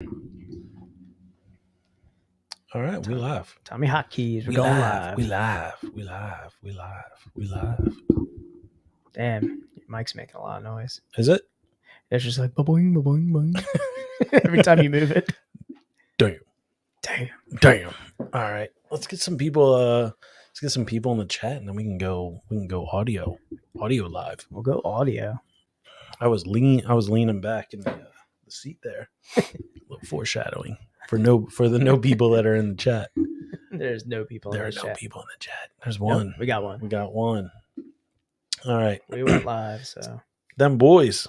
All right, we live. Tommy Hotkeys. We're going live. We live. Damn, your mic's making a lot of noise. Is it? It's just like boing, boing, boing. Every time you move it. Damn. All right, let's get some people. Let's get some people in the chat, and then we can go audio live. We'll go audio. I was leaning back in the seat there. A little foreshadowing for the no people that are in the chat. There's no people in the chat. There are no people in the chat. There's one. Nope, we got one. All right. We went live, so. Them boys.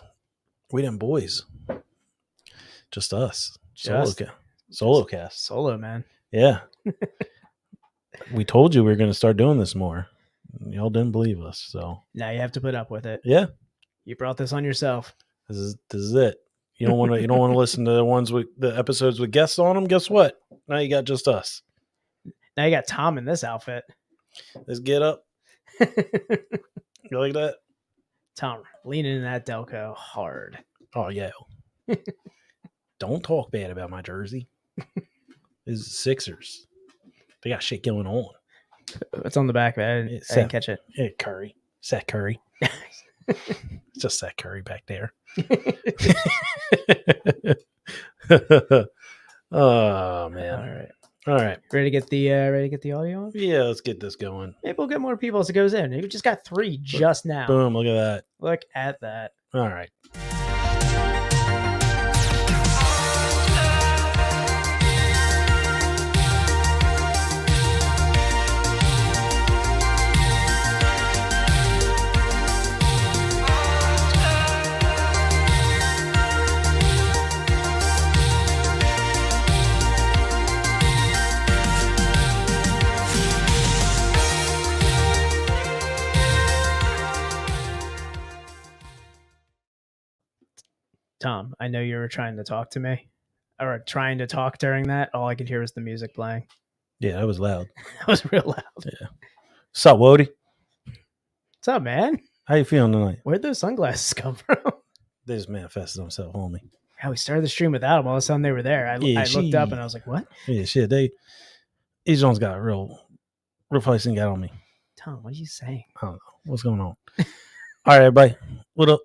We them boys. Just us. Solo cast. Solo, man. Yeah. We told you we were going to start doing this more. Y'all didn't believe us, so. Now you have to put up with it. Yeah. You brought this on yourself. This is it. You don't want to listen to the episodes with guests on them. Guess what? Now you got just us. Now you got Tom in this outfit. Let's get up. You like that? Tom, leaning in that Delco hard. Oh, yeah. Don't talk bad about my jersey. This is Sixers. They got shit going on. What's on the back of it? I didn't catch it. Yeah, Curry. Seth Curry. It's just Seth Curry back there. Oh, man. All right. Ready to get the audio on? Yeah, let's get this going. Maybe we'll get more people as it goes in. We just got 3 just now. Boom, look at that. Look at that. All right. Tom, I know you were trying to talk to me, or trying to talk during that. All I could hear was the music playing. Yeah, that was loud. That was real loud. Yeah. What's up, Wody? What's up, man? How you feeling tonight? Where'd those sunglasses come from? They just manifested themselves on me. Yeah, we started the stream without them. All of a sudden, they were there. I looked up and I was like, "What?" Yeah, shit. These ones got real pricing got on me. Tom, what are you saying? I don't know what's going on. All right, everybody. What up?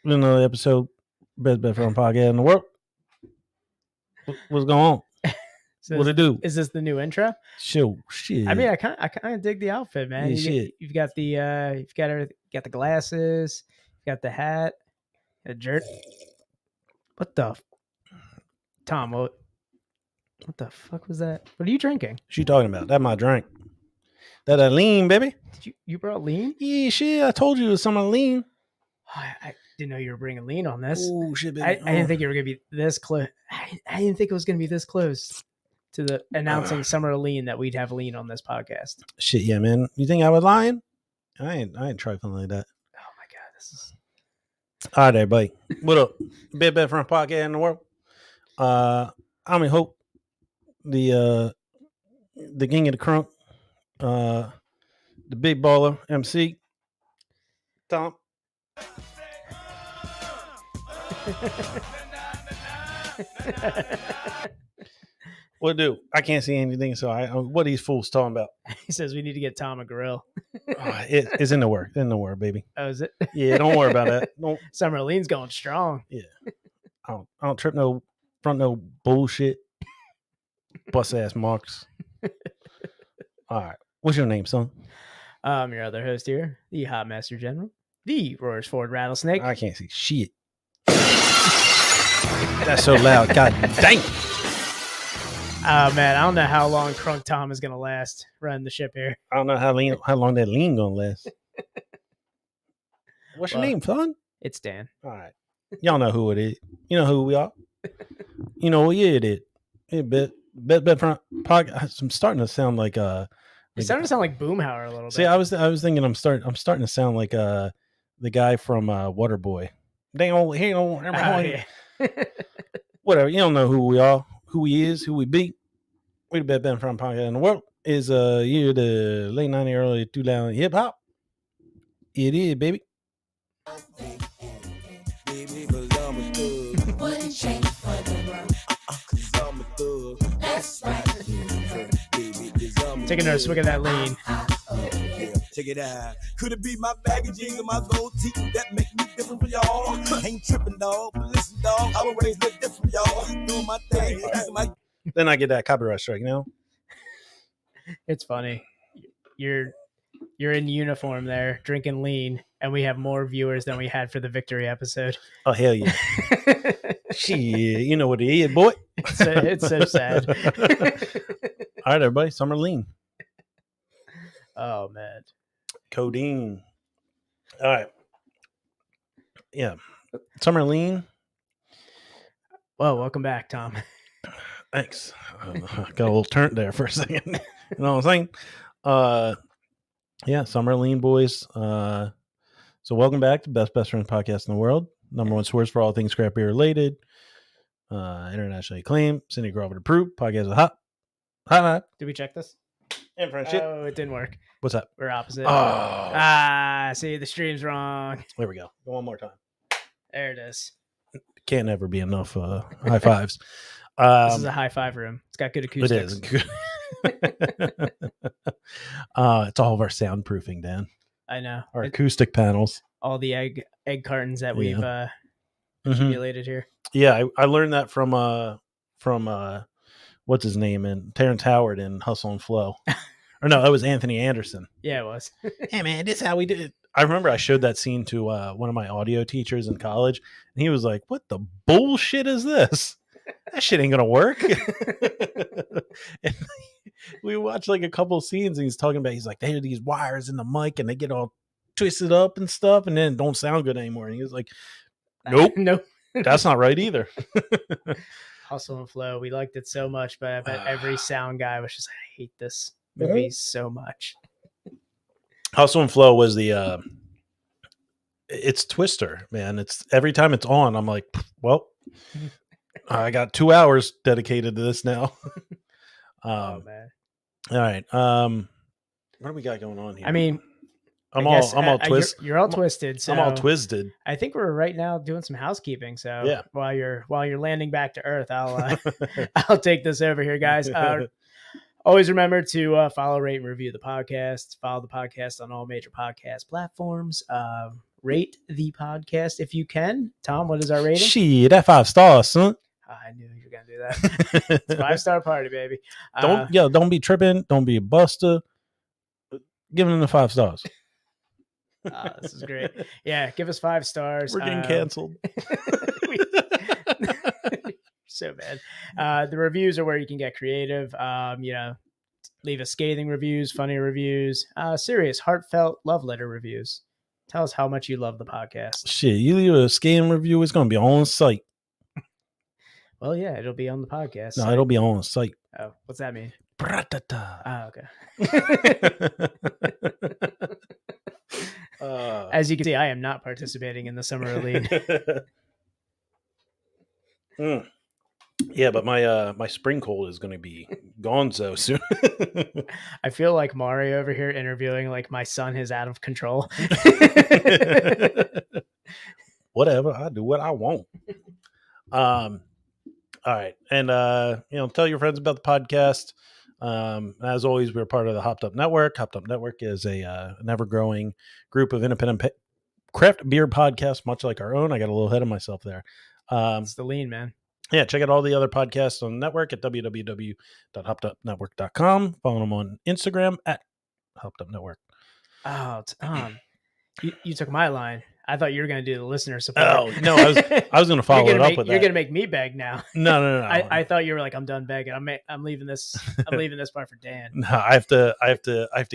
Another episode. Best friend podcast in the world. What's going on? What it do? Is this the new intro? Shit. I mean, I kind of dig the outfit, man. Yeah, you've got the got the glasses, you got the hat, a jerk. What the, Tom? What the fuck was that? What are you drinking? What you talking about? That my drink. That lean, baby. You brought lean? Yeah, shit. I told you it was some lean. I didn't know you were bringing lean on this. Oh shit, baby. I didn't think you were gonna be this close. I didn't think it was gonna be this close to the announcing Summer Lean that we'd have lean on this podcast. Shit, yeah, man. You think I was lying? I ain't trifling like that. Oh my god, this is all right, everybody. What up? Best friend podcast in the world. I'm in Hope, the king of the crunk, the big baller MC, Tom. What do? I can't see anything, so what are these fools talking about? He says we need to get Tom a grill. It's in the work. In the work, baby. Oh, is it? Yeah, don't worry about that. Summer Lean's going strong. Yeah. I don't trip no bullshit. Bust ass marks. All right. What's your name, son? I'm your other host here, the Hot Master General, the Roars Ford Rattlesnake. I can't see shit. That's so loud. God dang. Oh man, I don't know how long Crunk Tom is gonna last running the ship here. I don't know how long that lean gonna last. What's your name, son? It's Dan. All right. Y'all know who it is. You know who we are. You know what year it is. Hey, bet front podcast. I'm starting to sound like It's starting to sound like Boomhauer a little bit. See, I was thinking I'm starting to sound like the guy from Waterboy. Yeah. Whatever. You don't know who we are, who we is, who we be. We the best front podcast in the world. Is year the late 90s, early 2000 hip hop. It is, baby. Wouldn't change for the world. Take another swig of that lean. Yeah, check it out. Could it be my baggy jeans and my gold teeth that make me different from y'all? Ain't tripping, dog. But listen, dog, I was raised a little different from y'all. Doing my thing. Then I get that copyright strike, you know? It's funny. You're in uniform there, drinking lean, and we have more viewers than we had for the victory episode. Oh, hell yeah. Shit, you know what it is, boy. It's so sad. All right, everybody, summer lean. Oh, man. Codeine. All right. Yeah. Summer lean. Well, welcome back, Tom. Thanks. Got a little turnt there for a second. You know what I'm saying? Yeah, summer lean, boys. So welcome back to Best Friends Podcast in the World. Number one source for all things craft beer related. Internationally acclaimed, Cindy Grover approved. Podcast is hot. Did we check this? And friendship. Oh, it didn't work. What's up? We're opposite. Oh. See, the stream's wrong. There we go. Go one more time. There it is. Can't ever be enough high fives. This is a high five room. It's got good acoustics. It is. It's all of our soundproofing, Dan. I know. Our acoustic panels. All the egg cartons that we've accumulated here. Yeah, I learned that from what's his name in Terrence Howard in Hustle and Flow. Or no, that was Anthony Anderson. Yeah, it was. Hey man, this is how we do it. I remember I showed that scene to one of my audio teachers in college, and he was like, "What the bullshit is this? That shit ain't gonna work." And we watched like a couple scenes, and he's talking about, he's like, "They have these wires in the mic, and they get all twisted up and stuff, and then it don't sound good anymore." And he was like, "Nope, Nope, that's not right either." Hustle and Flow. We liked it so much, but I bet every sound guy was just, I hate this movie so much. Hustle and Flow was the it's Twister, man. It's every time it's on, I'm like, well, I got 2 hours dedicated to this now. Oh man. All right. What do we got going on here? I mean, I'm all twisted. You're all twisted. So I'm all twisted. I think we're right now doing some housekeeping. So yeah, while you're landing back to Earth, I'll take this over here, guys. Always remember to follow, rate, and review the podcast. Follow the podcast on all major podcast platforms. Rate the podcast if you can. Tom, what is our rating? Shit, that 5 stars, son. I knew you were gonna do that. It's a 5-star party, baby. Don't be tripping. Don't be a buster. Give them the 5 stars. This is great. Yeah, give us 5 stars. We're getting canceled. So bad. The reviews are where you can get creative. Leave us scathing reviews, funny reviews, serious, heartfelt love letter reviews. Tell us how much you love the podcast. Shit, you leave a scathing review, it's gonna be on site. Well, yeah, it'll be on the podcast. No, it'll be on site. Oh, what's that mean? Oh, okay. As you can see, I am not participating in the summer league. Yeah, but my spring cold is going to be gone so soon. I feel like Mario over here interviewing like my son is out of control. Whatever, I do what I want. All right, and tell your friends about the podcast. As always, we're part of the Hopped Up Network. Hopped Up Network is an ever-growing group of independent craft beer podcasts, much like our own. I got a little ahead of myself there. It's the lean, man. Yeah, check out all the other podcasts on the network at www.hoppedupnetwork.com. Follow them on Instagram at Hopped Up Network. Oh, you took my line. I thought you were going to do the listener support. Oh, no, I was going to follow it up with that. You're going to make me beg now. No. I thought you were like, I'm done begging. I'm leaving this. I'm leaving this part for Dan. No, I have to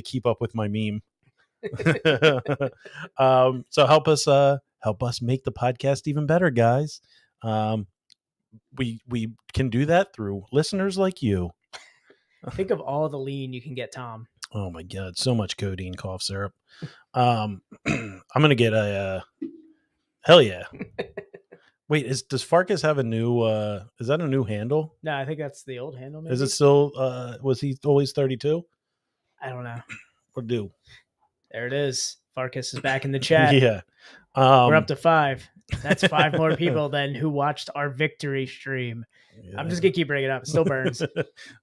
keep up with my meme. So help us make the podcast even better, guys. We can do that through listeners like you. Think of all the lean you can get, Tom. Oh my God, so much codeine cough syrup. I'm gonna get a hell yeah. Wait, does Farkas have a new is that a new handle? No, I think that's the old handle. Maybe? Is it still was he always 32? I don't know. Or do. There it is. Farkas is back in the chat. Yeah. We're up to 5. That's 5 more people than who watched our victory stream. Yeah. I'm just gonna keep bringing it up. It still burns.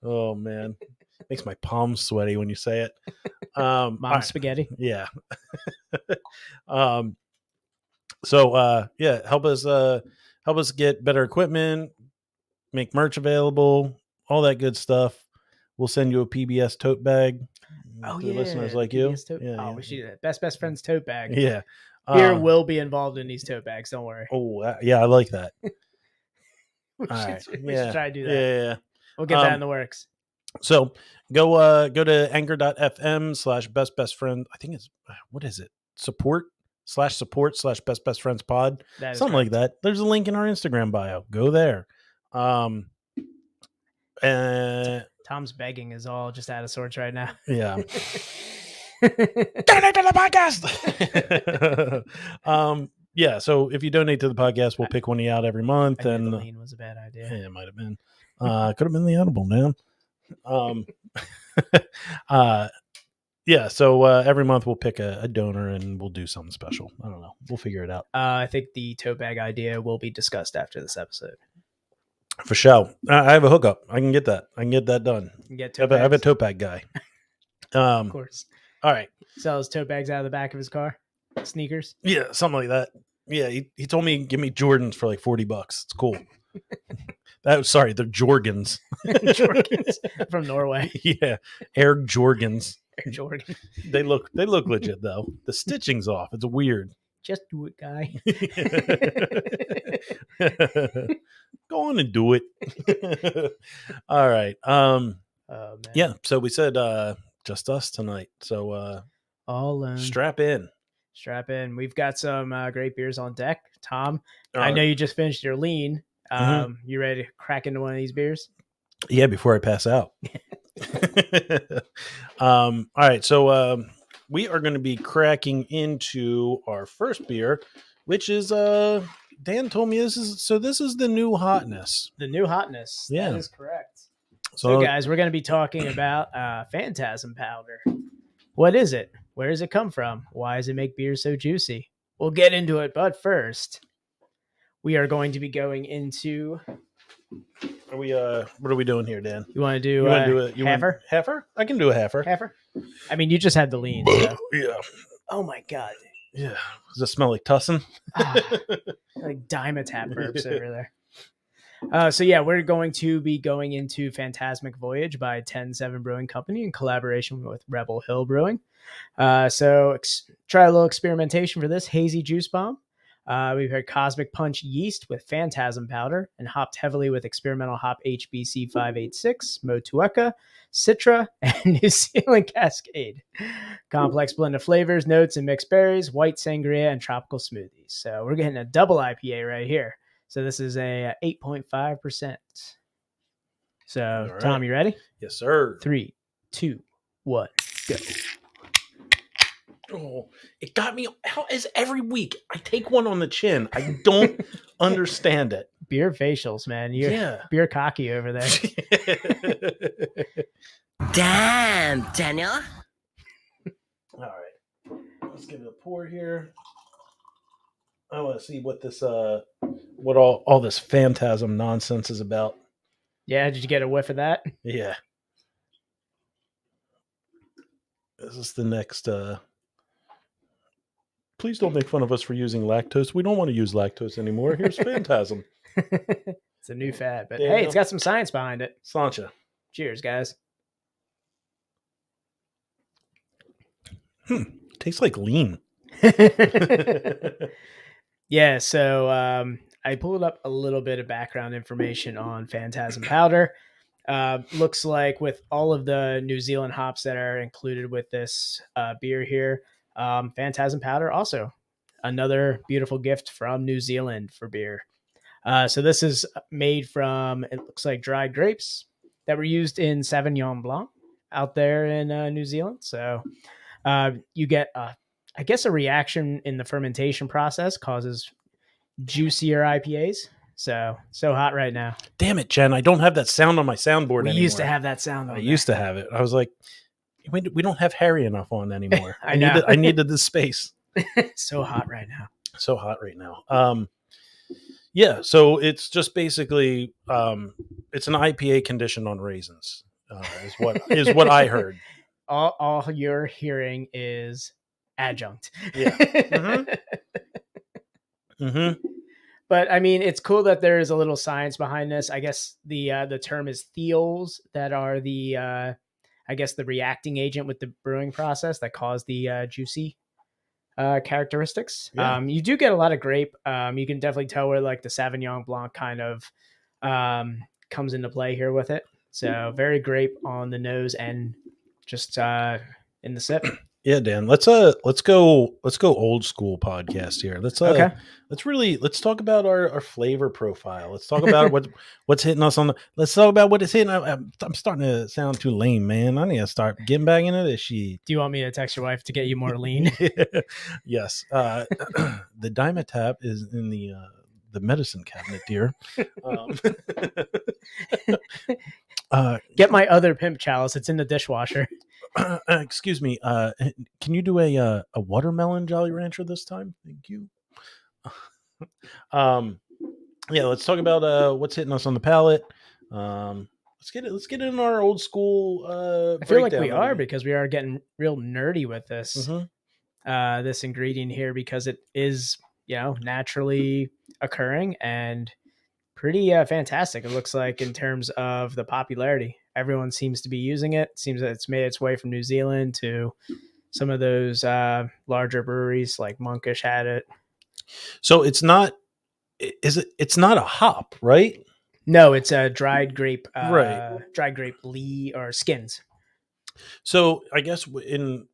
Oh man. Makes my palms sweaty when you say it. Mom all right. spaghetti. Yeah. So yeah, help us get better equipment, make merch available, all that good stuff. We'll send you a PBS tote bag. Oh for yeah, listeners like you. PBS tote. Yeah, We should do that. Best friends tote bag. yeah. Beer will be involved in these tote bags. Don't worry. Oh, yeah, I like that. we All should, right. we should try to do that. Yeah. We'll get that in the works. So go to anchor.fm/best friend. I think what is it? support/best friends pod. Something like that. There's a link in our Instagram bio. Go there. Tom's begging is all just out of sorts right now. Yeah. Donate to the podcast. Yeah, so if you donate to the podcast, we'll pick one of you out every month. And the lean was a bad idea. Yeah, it might have been. Could have been the edible, man. Yeah, so every month we'll pick a donor and we'll do something special. I don't know. We'll figure it out. I think the tote bag idea will be discussed after this episode. For sure. I have a hookup. I can get that. I can get that done. I have a tote bag guy. Of course. All right. Sells tote bags out of the back of his car. Sneakers. Yeah, something like that. Yeah, he told me give me Jordans for like $40. It's cool. They're Jorgens. Jorgens from Norway. Yeah, Air Jorgens. Air Jordan. They look legit though. The stitching's off. It's weird. Just do it, guy. Go on and do it. All right. Yeah. So we said just us tonight. So all strap in. Strap in. We've got some great beers on deck. Tom, I know you just finished your lean. You ready to crack into one of these beers? Yeah, before I pass out. All right. So we are going to be cracking into our first beer, which is Dan told me this is the new hotness. The new hotness. Yeah. That is correct. So guys, we're going to be talking about Phantasm Powder. What is it? Where does it come from? Why does it make beer so juicy? We'll get into it, but first, we are going to be going into. Are we? What are we doing here, Dan? You want to do? Heifer? Heifer? I can do a heifer. Heifer. I mean, you just had the lean. So. Yeah. Oh my god. Yeah. Does it smell like tussin? Like Dimetap burps over there. So yeah, we're going to be going into Phantasmic Voyage by 10-7 Brewing Company in collaboration with Rebel Hill Brewing. So try a little experimentation for this hazy juice bomb. We've had Cosmic Punch yeast with Phantasm Powder and hopped heavily with experimental hop HBC 586, Motueka, Citra, and New Zealand Cascade. Complex blend of flavors, notes, and mixed berries, white sangria, and tropical smoothies. So we're getting a double IPA right here. So this is a 8.5%. So right. Tom, you ready? Yes, sir. 3, 2, 1, go. Oh, it got me. How is every week I take one on the chin? I don't understand it. Beer facials, man. You're beer cocky over there. Damn, Daniel. All right, let's give it a pour here. I want to see what this, what all this phantasm nonsense is about. Yeah, did you get a whiff of that? Yeah. This is the next. Please don't make fun of us for using lactose. We don't want to use lactose anymore. Here's Phantasm. It's a new fad, but hey, it's got some science behind it. Sláinte. Cheers, guys. Tastes like lean. Yeah, so I pulled up a little bit of background information on Phantasm Powder. Looks like with all of the New Zealand hops that are included with this beer here, Phantasm Powder also another beautiful gift from New Zealand for beer. So this is made from, it looks like dried grapes that were used in Sauvignon Blanc out there in New Zealand. So you get, I guess, a reaction in the fermentation process causes juicier IPAs. So hot right now. Damn it, Jen. I don't have that sound on my soundboard anymore. We used to have that sound on I used to have it. I was like, we don't have Harry enough on anymore. I know. I needed the space. So hot right now. So hot right now. Yeah, so it's just basically it's an IPA conditioned on raisins. is what I heard. All you're hearing is adjunct. Yeah. Mm-hmm. But I mean, it's cool that there is a little science behind this. I guess the term is thiols that are the I guess the reacting agent with the brewing process that cause the juicy characteristics. Yeah. You do get a lot of grape. You can definitely tell where like the Sauvignon Blanc kind of comes into play here with it. So very grape on the nose and just in the sip. Yeah, Dan. Let's go old school podcast here. Let's talk about our flavor profile. Let's talk about what's hitting us on the. Let's talk about what is hitting. I'm starting to sound too lame, man. I need to start getting back into this shit. Do you want me to text your wife to get you more lean? Yes. The Dimetap is in the medicine cabinet, dear. Get my other pimp chalice. It's in the dishwasher. Excuse me. Can you do a watermelon Jolly Rancher this time? Thank you. Yeah, let's talk about what's hitting us on the palate. Let's get in our old school. I feel like we are because we are getting real nerdy with this this ingredient here because it is naturally occurring and pretty fantastic. It looks like in terms of the popularity, everyone seems to be using it. Seems that it's made its way from New Zealand to some of those larger breweries like Monkish had it. So it's not. It's not a hop, right? No, it's a dried grape, right? Dried grape or skins. So I guess when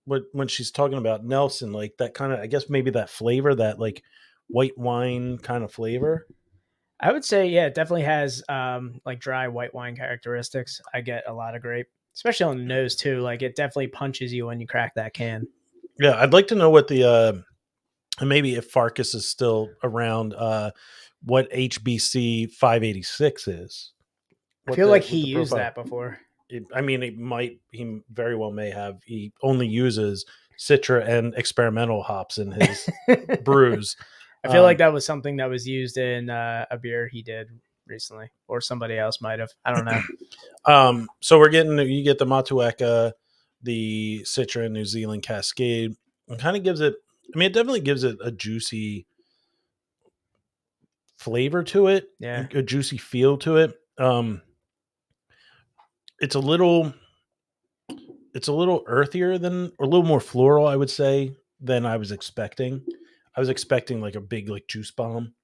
she's talking about Nelson, like that kind of, I guess maybe that flavor, that like white wine kind of flavor. I would say, yeah, it definitely has like dry white wine characteristics. I get a lot of grape, especially on the nose too. Like it definitely punches you when you crack that can. Yeah, I'd like to know what the maybe if Farkas is still around, what HBC 586 is. I feel like he used that before. He very well may have. He only uses Citra and experimental hops in his brews. I feel like that was something that was used in a beer he did recently, or somebody else might have. I don't know. So you get the Motueka, the Citra and New Zealand Cascade. It kind of gives it. I mean, it definitely gives it a juicy flavor to it. Yeah, a juicy feel to it. It's a little earthier or a little more floral, I would say, than I was expecting. I was expecting like a big like juice bomb.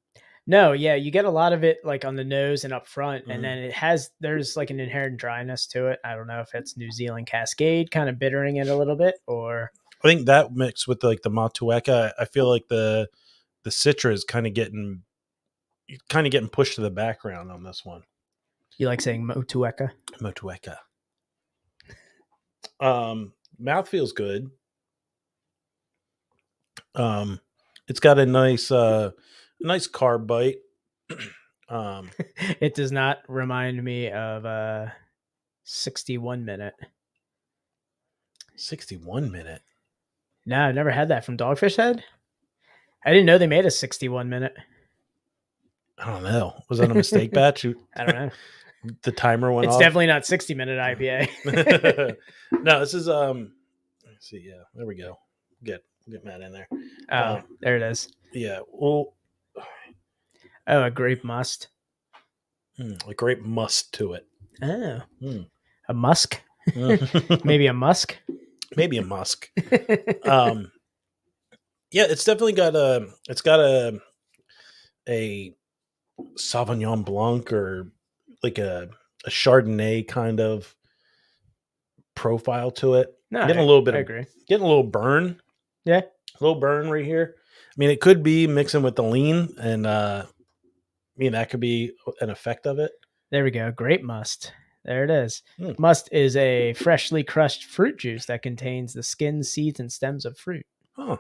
No, yeah, you get a lot of it like on the nose and up front, and then there's like an inherent dryness to it. I don't know if it's New Zealand Cascade kind of bittering it a little bit, or I think that mixed with like the Motueka, I feel like the Citra is kind of getting pushed to the background on this one. You like saying Motueka? Motueka. Mouth feels good. It's got a nice carb bite. It does not remind me of 61 minute. 61 minute. No, I've never had that from Dogfish Head. I didn't know they made a 61 minute. I don't know. Was that a mistake batch? I don't know. The timer went off. It's definitely not 60 minute IPA. No, this is let's see. Yeah, there we go. Get Matt in there. Oh, there it is. Yeah. Well. Oh, a grape must. A grape must to it. Oh. A musk. Maybe a musk. Maybe a musk. Yeah, it's definitely got a Sauvignon Blanc or like a Chardonnay kind of profile to it. No, Getting a little bit I agree. Getting a little burn. Yeah. A little burn right here. I mean, it could be mixing with the lean, and that could be an effect of it. There we go. Grape must. There it is. Must is a freshly crushed fruit juice that contains the skins, seeds, and stems of fruit. Oh.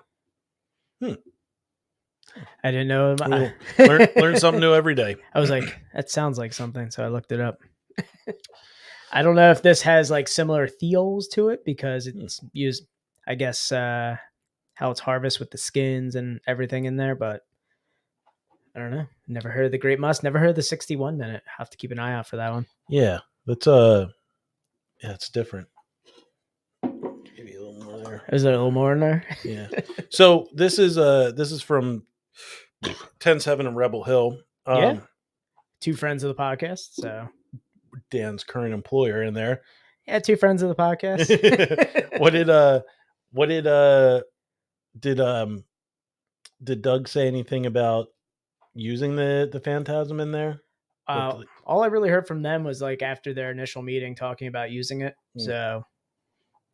I didn't know. Learn something new every day. I was like, that sounds like something, so I looked it up. I don't know if this has like similar thiols to it because it's used, I guess, how it's harvested with the skins and everything in there, but I don't know. Never heard of the grape must. Never heard of the 61 minute. Have to keep an eye out for that one. Yeah, that's Yeah, it's different. Maybe a little more there. Is there a little more in there? Yeah. So this is from 10-7 and Rebel Hill. Yeah. Two friends of the podcast. So Dan's current employer in there. yeah, two friends of the podcast. Did Doug say anything about using the Phantasm in there? All I really heard from them was like after their initial meeting talking about using it. So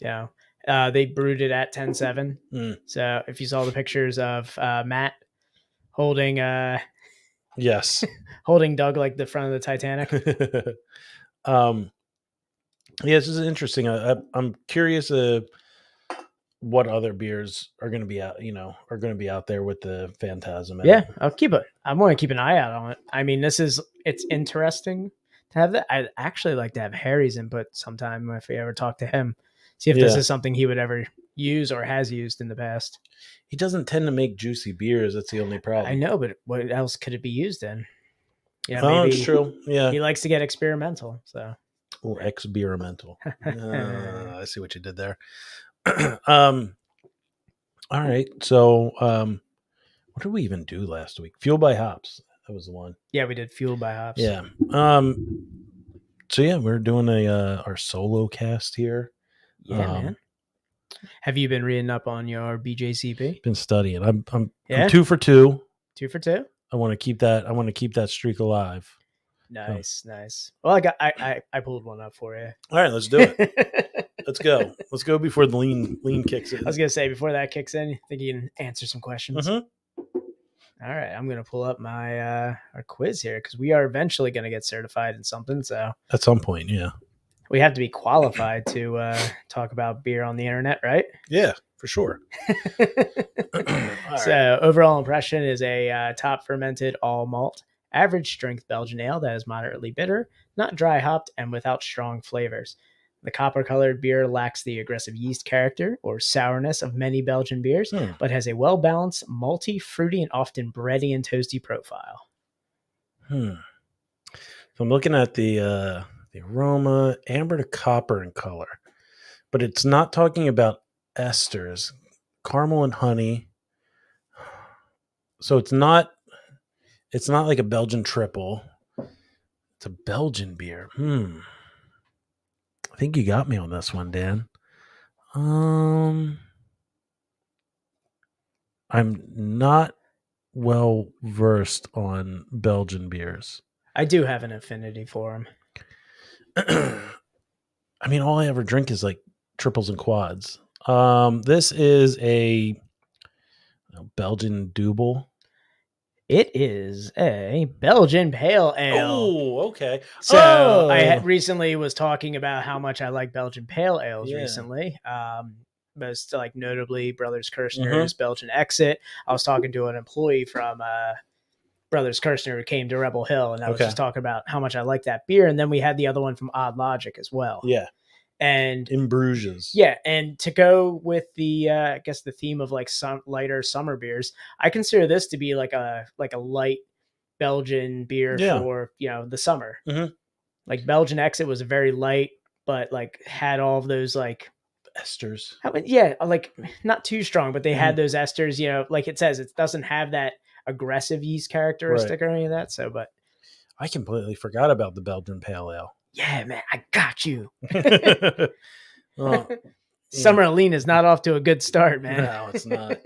yeah. They brewed it at 10-7. So if you saw the pictures of Matt holding yes, holding Doug like the front of the Titanic. Yeah, this is interesting. I'm curious what other beers are going to be out, are going to be out there with the Phantasm. Yeah, I want to keep an eye out on it. I mean, it's interesting to have that. I'd actually like to have Harry's input sometime if we ever talk to him. See if this is something he would ever use or has used in the past. He doesn't tend to make juicy beers. That's the only problem. I know, but what else could it be used in? Yeah, maybe it's true. Yeah, he likes to get experimental. So, experimental. I see what you did there. All right. So, what did we even do last week? Fuel by Hops. That was the one. Yeah, we did Fuel by Hops. Yeah. So yeah, we're doing our solo cast here. Yeah, man. Have you been reading up on your BJCP? Been studying. I'm 2 for 2. 2 for 2. I want to keep that streak alive. Nice. Well, I pulled one up for you. All right, let's do it. Let's go. Let's go before the lean kicks in. I was gonna say before that kicks in, I think you can answer some questions. Mm-hmm. All right, I'm gonna pull up my our quiz here because we are eventually gonna get certified in something. So at some point, yeah, we have to be qualified to talk about beer on the internet, right? Yeah, for sure. So overall impression is a top fermented all malt, average strength Belgian ale that is moderately bitter, not dry hopped, and without strong flavors. The copper-colored beer lacks the aggressive yeast character or sourness of many Belgian beers, but has a well-balanced, malty, fruity, and often bready and toasty profile. So I'm looking at the aroma, amber to copper in color, but it's not talking about esters, caramel and honey. So it's not like a Belgian triple. It's a Belgian beer. I think you got me on this one, Dan. I'm not well versed on Belgian beers. I do have an affinity for them. I mean, all I ever drink is like triples and quads. This is a Belgian double. It is a Belgian pale ale. Oh, okay. So I recently was talking about how much I like Belgian pale ales recently. Most like notably Brothers Kirshner's Belgian Exit. I was talking to an employee from Brothers Kirshner who came to Rebel Hill, and I was just talking about how much I like that beer. And then we had the other one from Odd Logic as well. Yeah. And in Bruges. Yeah. And to go with the, I guess the theme of like some lighter summer beers, I consider this to be like a light Belgian beer for, the summer. Like Belgian Exit was very light, but like had all of those like esters. Like not too strong, but they had those esters, like it says, it doesn't have that aggressive yeast characteristic or any of that. So, but I completely forgot about the Belgian pale ale. Yeah, man, I got you. Summer Lean is not off to a good start, man. No, it's not.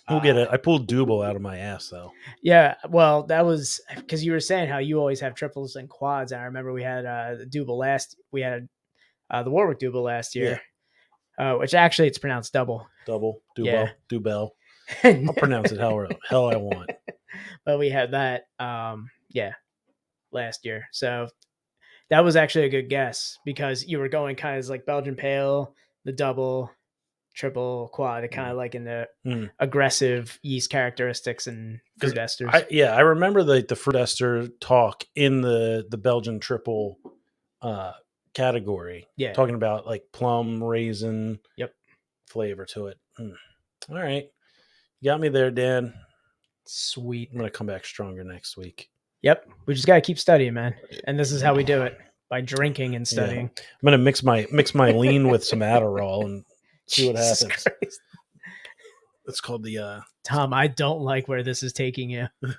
We'll get it. I pulled Double out of my ass, though. Yeah, well, that was because you were saying how you always have triples and quads. And I remember we had the Double we had the Warwick Double last year, which actually it's pronounced double. Double, Double. I'll pronounce it hell I want. But we had that, last year. So that was actually a good guess because you were going kind of like Belgian pale, the double, triple, quad, kind of like in the aggressive yeast characteristics and fruit esters. I remember the fruit ester talk in the Belgian triple category. Yeah. Talking about like plum, raisin flavor to it. All right. You got me there, Dan. Sweet. I'm going to come back stronger next week. Yep. We just got to keep studying, man. And this is how we do it. by drinking and studying. I'm gonna mix my lean with some Adderall and see what Jesus happens. Christ. It's called the Tom, I don't like where this is taking you. you're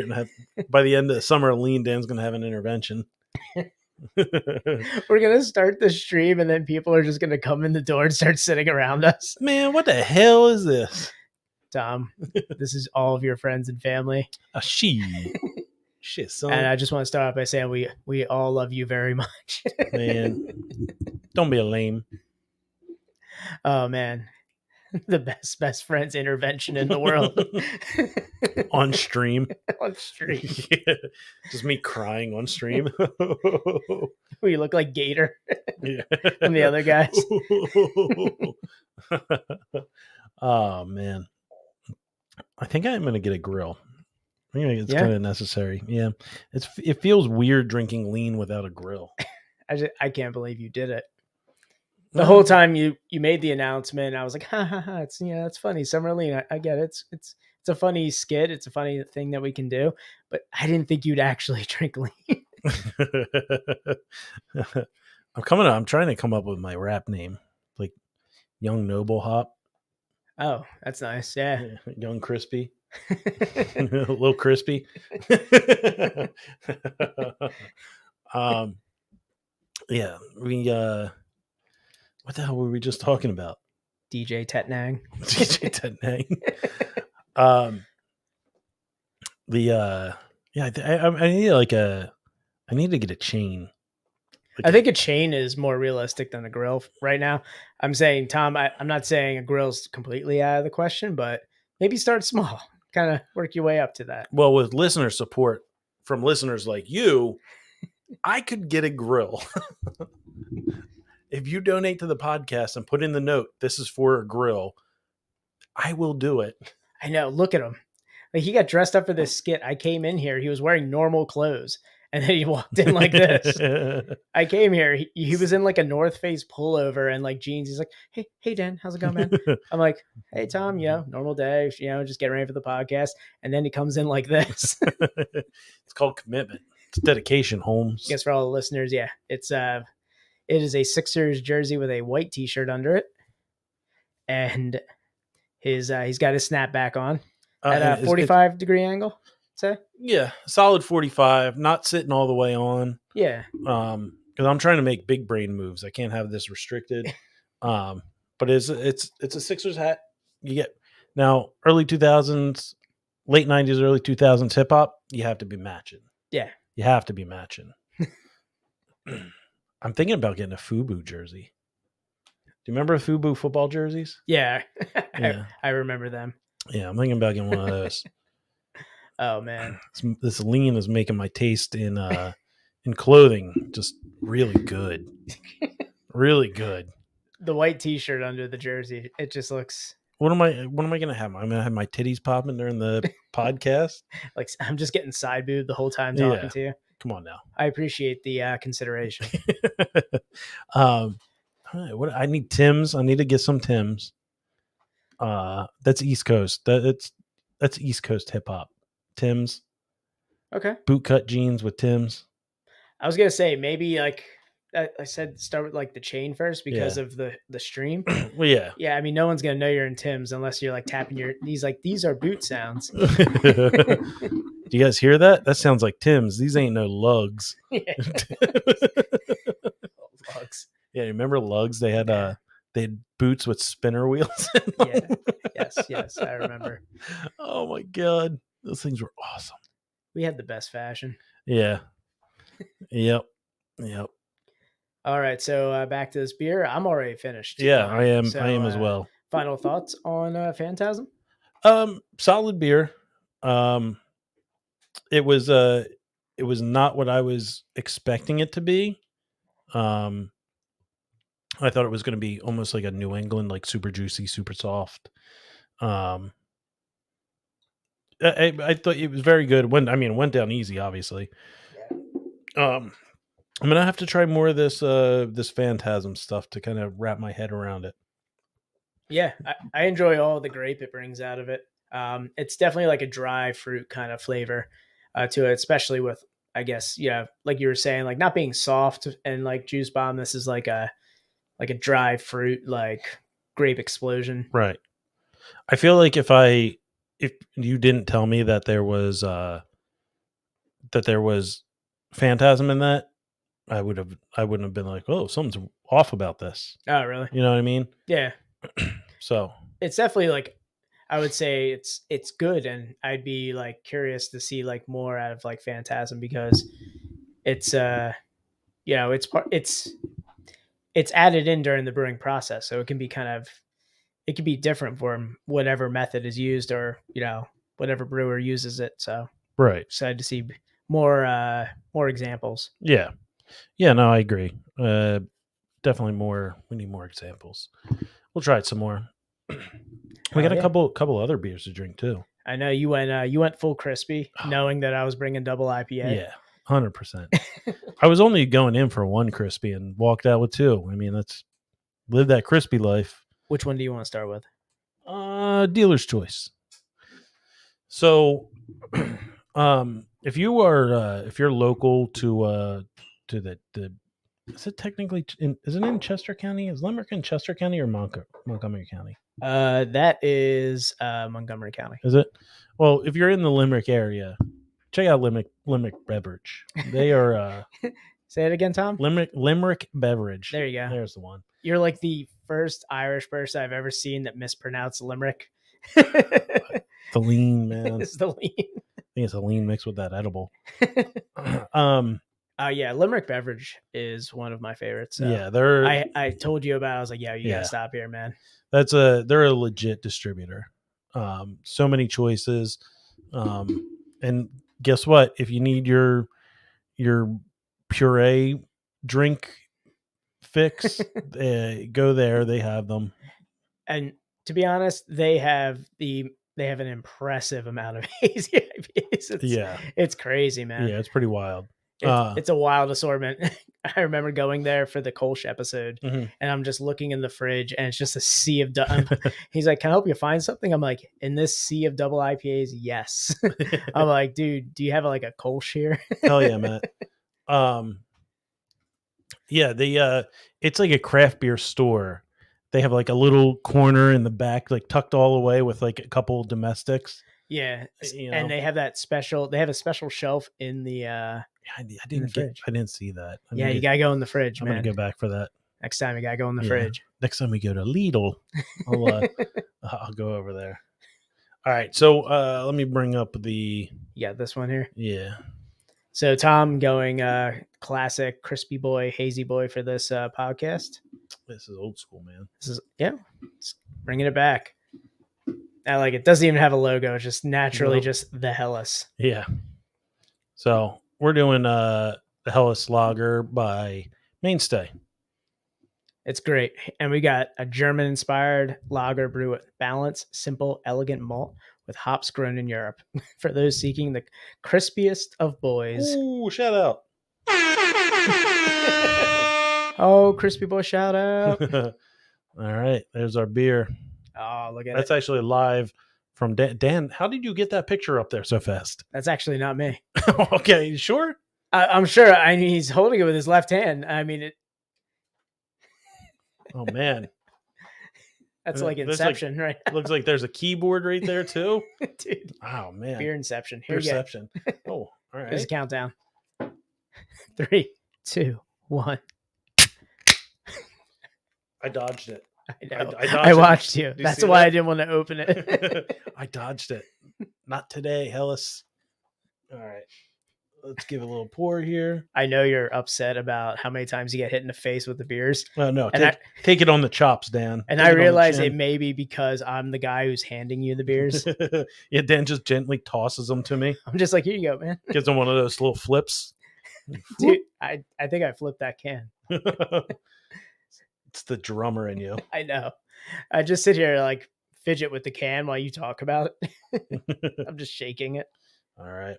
gonna have by the end of the summer, lean Dan's gonna have an intervention. We're gonna start the stream and then people are just gonna come in the door and start sitting around us. Man, what the hell is this? Tom, this is all of your friends and family. A shit, son. And I just want to start off by saying we all love you very much. Man, don't be a lame. Oh man, the best friends intervention in the world. On stream. On stream. Yeah. Just me crying on stream. We look like Gator Yeah. from the other guys. Oh man, I think I'm gonna get a grill. I think it's Yeah? kind of necessary. Yeah, it feels weird drinking lean without a grill. I can't believe you did it. The whole time you made the announcement, I was like, ha ha ha, it's funny. Summer lean, I get it. It's a funny skit. It's a funny thing that we can do, but I didn't think you'd actually drink lean. I'm trying to come up with my rap name, like Young Noble Hop. Oh, that's nice. Yeah. Young Crispy. A little crispy. Yeah, we what the hell were we just talking about? DJ Tetnang. DJ Tetnang. I need to get a chain. I think a chain is more realistic than a grill right now. I'm saying, Tom, I'm not saying a grill's completely out of the question, but maybe start small, kind of work your way up to that. Well, with listener support from listeners like you, I could get a grill. If you donate to the podcast and put in the note, this is for a grill, I will do it. I know. Look at him. Like, he got dressed up for this skit. I came in here. He was wearing normal clothes. And then he walked in like this. I came here. He was in like a North Face pullover and like jeans. He's like, hey, Dan, how's it going, man? I'm like, hey, Tom, normal day, just getting ready for the podcast. And then he comes in like this. It's called commitment. It's dedication, Holmes. I guess for all the listeners, yeah, it is a Sixers jersey with a white T-shirt under it, and he's got his snapback on at a 45-degree angle. Say, yeah, solid 45, not sitting all the way on. Yeah, because I'm trying to make big brain moves. I can't have this restricted. But it's a Sixers hat. You get now early 2000s, late 90s, early 2000s hip hop. You have to be matching. Yeah, you have to be matching. I'm thinking about getting a FUBU jersey. Do you remember FUBU football jerseys? Yeah, Yeah. I remember them. Yeah, I'm thinking about getting one of those. Oh man, this lean is making my taste in clothing just really good. Really good. The white T-shirt under the jersey, it just looks. What am I gonna have? I'm gonna have my titties popping during the podcast. Like, I'm just getting side boob the whole time talking to you. Come on now. I appreciate the consideration. What I need Tim's. I need to get some Tim's. That's East Coast. That's East Coast hip hop. Tim's. Okay. Bootcut jeans with Tim's. I was gonna say maybe like I said, start with like the chain first because of the stream. Well, yeah. Yeah, I mean, no one's gonna know you're in Tim's unless you're like tapping your knees. Like, these are boot sounds. Do you guys hear that? That sounds like Tim's. These ain't no lugs. Yeah. Lugs. Yeah, remember lugs? They had boots with spinner wheels. Yeah. Yes, I remember. Oh my god, those things were awesome. We had the best fashion. Yeah. Yep. All right, so back to this beer. I'm already finished. Yeah, I am. So, I am as well. Final thoughts on Phantasm? Solid beer. It was not what I was expecting it to be. I thought it was going to be almost like a New England, like super juicy, super soft. I thought it was very good. It went down easy, obviously. I'm gonna have to try more of this Phantasm stuff to kind of wrap my head around it. Yeah, I enjoy all the grape it brings out of it. It's definitely like a dry fruit kind of flavor to it, especially with I guess, like you were saying, like not being soft and like juice bomb. This is like a dry fruit, like grape explosion. Right. I feel like if you didn't tell me that there was Phantasm in that, I wouldn't have been like, oh, something's off about this. Oh, really? You know what I mean? Yeah. So It's definitely like, I would say it's good, and I'd be like curious to see like more out of like Phantasm, because it's it's added in during the brewing process, so it can be different from whatever method is used, or whatever brewer uses it. So right. excited to see more examples. Yeah. No, I agree. Definitely more. We need more examples. We'll try it some more. We got a couple other beers to drink too. I know you went full crispy, knowing that I was bringing double IPA. Yeah, 100%. I was only going in for one crispy and walked out with two. I mean, let's live that crispy life. Which one do you want to start with? Dealer's choice. So, if you're local to the is it technically is it in Chester County? Is Limerick in Chester County or Montgomery County? That is Montgomery County. Is it? Well, if you're in the Limerick area, check out Limerick Beverage. They are Say it again, Tom. Limerick Beverage. There you go. There's the one. You're like the first Irish person I've ever seen that mispronounced Limerick. The lean, man. It's the lean. I think it's a lean mixed with that edible. Yeah, Limerick Beverage is one of my favorites. So yeah, they're. I told you about it. I was like, you gotta stop here, man. They're a legit distributor. So many choices. And guess what? If you need your puree drink fix, go there. They have them. And to be honest, they have an impressive amount of hazy IPAs. It's crazy, man. Yeah, it's pretty wild. It's a wild assortment. I remember going there for the Kolsch episode, and I'm just looking in the fridge, and it's just a sea of. He's like, "Can I help you find something?" I'm like, "In this sea of double IPAs, yes." I'm like, "Dude, do you have like a Kolsch here?" Hell yeah, Matt. Yeah, it's like a craft beer store. They have like a little corner in the back, like tucked all away with like a couple domestics. Yeah, and they have a special shelf in the. I didn't see that. You gotta go in the fridge, man. I'm gonna go back for that Next time you gotta go in the fridge. Next time we go to Lidl, I'll go over there. All right, so let me bring up this one here. Yeah. So Tom going classic crispy boy, hazy boy for this podcast. This is old school, man. This is bringing it back. I like it. Doesn't even have a logo. It's just naturally just the Helles. Yeah. So we're doing the Helles Lager by Mainstay. It's great. And we got a German-inspired lager brew with balanced, simple, elegant malt with hops grown in Europe. For those seeking the crispiest of boys. Ooh, shout out. Oh, crispy boy shout out. All right, there's our beer. Oh, look at That's actually live from Dan. Dan, how did you get that picture up there so fast? That's actually not me. Okay, you sure? I'm sure. I mean, he's holding it with his left hand. I mean, it. Oh, man. That's like Inception, right? Looks like there's a keyboard right there, too. Dude. Oh, man. Beer Inception. Beer Inception. Oh, all right. There's a countdown. 3, 2, 1. I dodged it. I know. I watched you. That's why I didn't want to open it. I dodged it. Not today, Helles. All right. Let's give it a little pour here. I know you're upset about how many times you get hit in the face with the beers. Well, no, take it on the chops, Dan. And I realize it may be because I'm the guy who's handing you the beers. Yeah, Dan just gently tosses them to me. I'm just like, here you go, man. Gives him one of those little flips. Dude, I think I flipped that can. It's the drummer in you. I know. I just sit here like fidget with the can while you talk about it. I'm just shaking it. All right.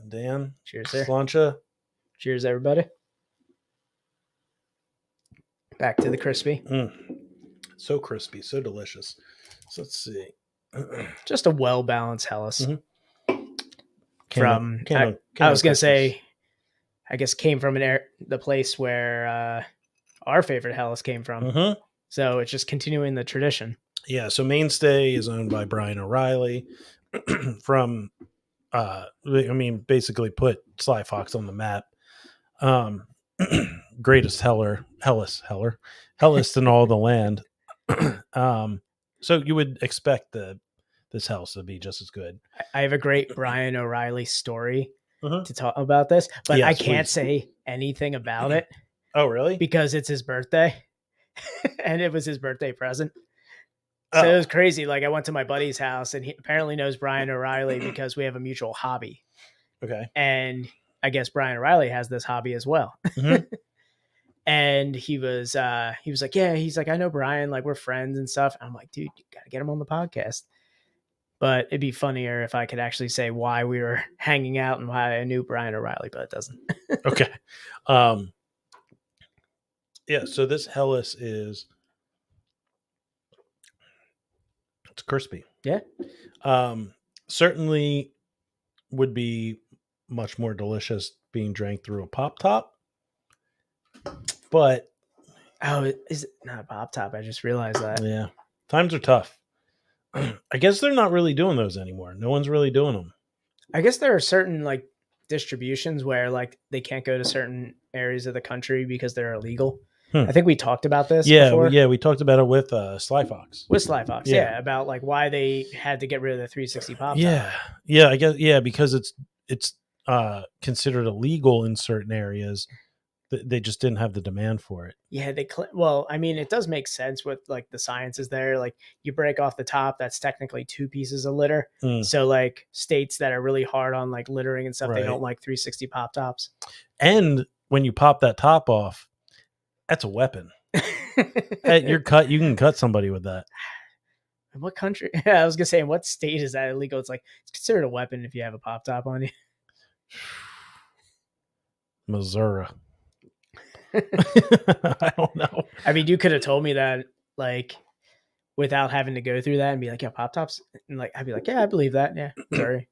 Dan. Cheers, sir. Slancha. Cheers, everybody. Back to the crispy. So crispy, so delicious. So let's see. Just a well-balanced Helles. I was gonna say, I guess came from the place where our favorite Hellas came from. Mm-hmm. So it's just continuing the tradition. Yeah. So Mainstay is owned by Brian O'Reilly from, basically put Sly Fox on the map. Greatest Hellas in all the land. So you would expect this house to be just as good. I have a great Brian O'Reilly story Mhm. to talk about this, but Yes, I can't please. say anything about it Oh, really? because it's his birthday and it was his birthday present. So it was crazy. Like I went to my buddy's house and he apparently knows Brian O'Reilly because we have a mutual hobby. Okay. And I guess Brian O'Reilly has this hobby as well. Mhm. And he was like, yeah, he's like, I know Brian, like we're friends and stuff. And I'm like, dude, you got to get him on the podcast. But it'd be funnier if I could actually say why we were hanging out and why I knew Brian O'Reilly, but it doesn't. Okay. Yeah, so this Hellas it's crispy. Yeah. Certainly would be much more delicious being drank through a pop top. But is it not a pop top? I just realized that. Yeah. Times are tough. I guess they're not really doing those anymore. No one's really doing them. I guess there are certain like distributions where like they can't go to certain areas of the country because they're illegal. I think we talked about this. Before. We talked about it with Sly Fox. With Sly Fox, about like why they had to get rid of the 360 pop. Yeah, I guess because it's considered illegal in certain areas. They just didn't have the demand for it. Yeah, well, I mean, it does make sense with like the sciences there. Like you break off the top, that's technically 2 pieces of litter. So like states that are really hard on like littering and stuff, they don't like 360 pop tops. And when you pop that top off, that's a weapon. You can cut somebody with that. In what country? I was gonna say, in what state is that illegal? It's like it's considered a weapon if you have a pop top on you. Missouri. I don't know. I mean, you could have told me that like without having to go through that and be like, yeah, pop tops, and like I'd be like, yeah, I believe that. Yeah, sorry.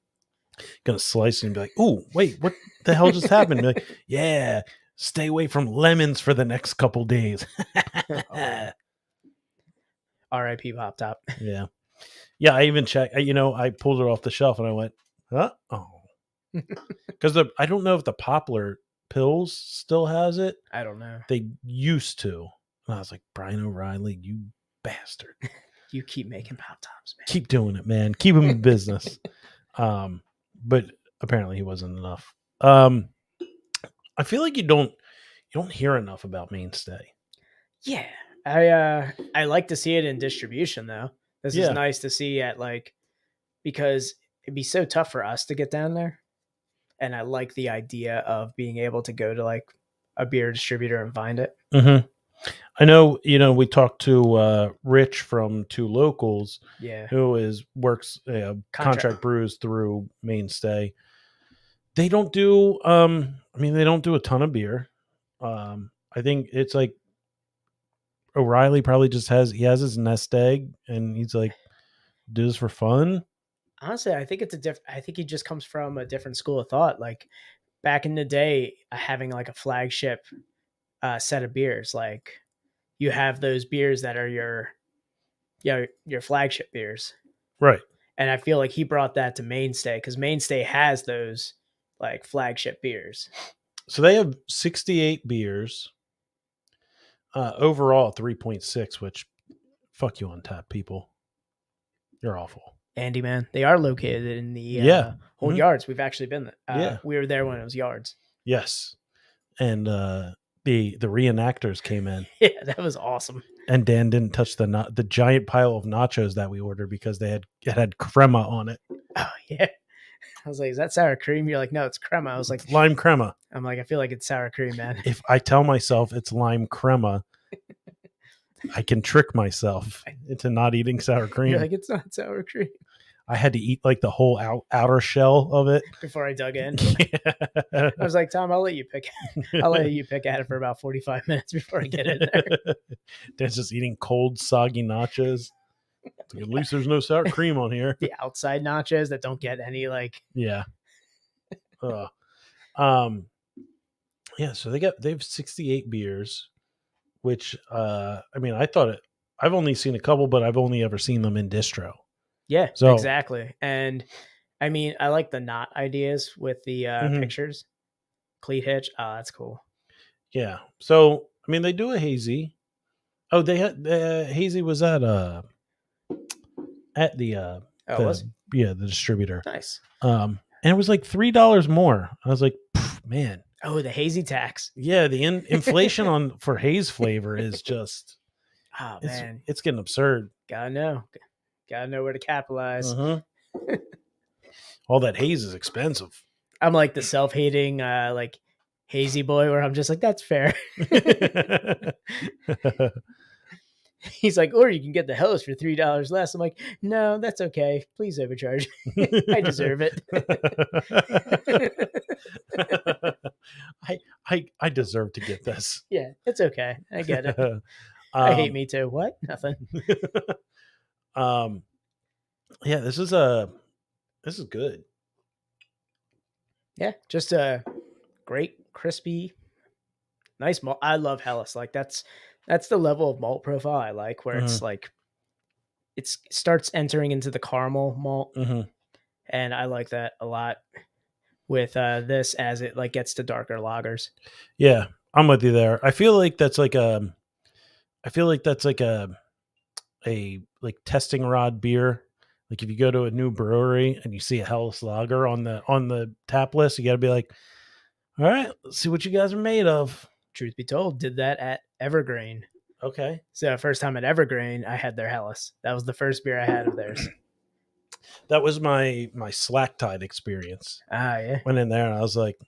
Gonna slice it and be like, oh wait, what the hell just happened? Be like, yeah, stay away from lemons for the next couple days. R.I.P. pop top. Yeah. I even checked. I pulled it off the shelf and I went, huh? Oh, because I don't know if the Poplar Pills still has it. I don't know. They used to. And I was like, Brian O'Reilly, you bastard. You keep making pop tops, man. Keep doing it, man. Keep him in business. But apparently he wasn't enough. I feel like you don't hear enough about Mainstay. Yeah. I like to see it in distribution though. This is nice to see at like, because it'd be so tough for us to get down there. And I like the idea of being able to go to like a beer distributor and find it. Mm-hmm. I know, we talked to Rich from Two Locals, who works contract brews through Mainstay. They don't do, they don't do a ton of beer. I think it's like O'Reilly probably just has his nest egg and he's like, do this for fun. Honestly, I think I think he just comes from a different school of thought. Like back in the day, having like a flagship set of beers, like you have those beers that are your flagship beers. Right. And I feel like he brought that to Mainstay because Mainstay has those like flagship beers. So they have 68 beers. Overall 3.6, which fuck you UNTAPPD people. You're awful. Andy, man, they are located in the old yards. We've actually been there. We were there when it was yards. Yes. And the reenactors came in. Yeah, that was awesome. And Dan didn't touch the giant pile of nachos that we ordered because it had crema on it. Oh yeah. I was like, is that sour cream? You're like, no, it's crema. I was like, it's lime crema. I'm like, I feel like it's sour cream, man. If I tell myself it's lime crema, I can trick myself into not eating sour cream. You're like, it's not sour cream. I had to eat like the whole outer shell of it before I dug in. I was like, Tom, I'll let you pick at it for about 45 minutes before I get in there. Dan's just eating cold, soggy nachos. At least there's no sour cream on here. The outside nachos that don't get any like. Yeah. Yeah, so they have 68 beers, which I mean, I've only seen a couple, but I've only ever seen them in distro. Yeah, So exactly. And I mean, I like the knot ideas with the pictures. Cleat hitch. Oh, that's cool. yeah. So I mean, they do a hazy. Oh, they had hazy was at the Oh, was the distributor. nice. And it was like $3 more. I was like, man. Oh, the hazy tax. Yeah, the inflation for haze flavor is just Oh man, it's getting absurd. gotta know where to capitalize. All that haze is expensive. I'm like the self-hating like hazy boy, where I'm just like, that's fair. He's like, or you can get the Hellas for $3 less. I'm like, no, that's okay. Please overcharge. I deserve it. I deserve to get this. Yeah, it's okay. I get it. I hate me too. What? Nothing. Yeah, this is good. Yeah, just a great, crispy, nice malt. I love Hellas. Like that's the level of malt profile I like, where it's like it starts entering into the caramel malt, and I like that a lot with this as it like gets to darker lagers. Yeah, I'm with you there. I feel like that's like a like testing rod beer. Like if you go to a new brewery and you see a Hellas lager on the tap list, you got to be like, all right, let's see what you guys are made of. Truth be told, did that at Evergreen. Okay. So first time at Evergreen, I had their Hellas. That was the first beer I had of theirs. That was my slack tide experience. Yeah. Went in there and I was like,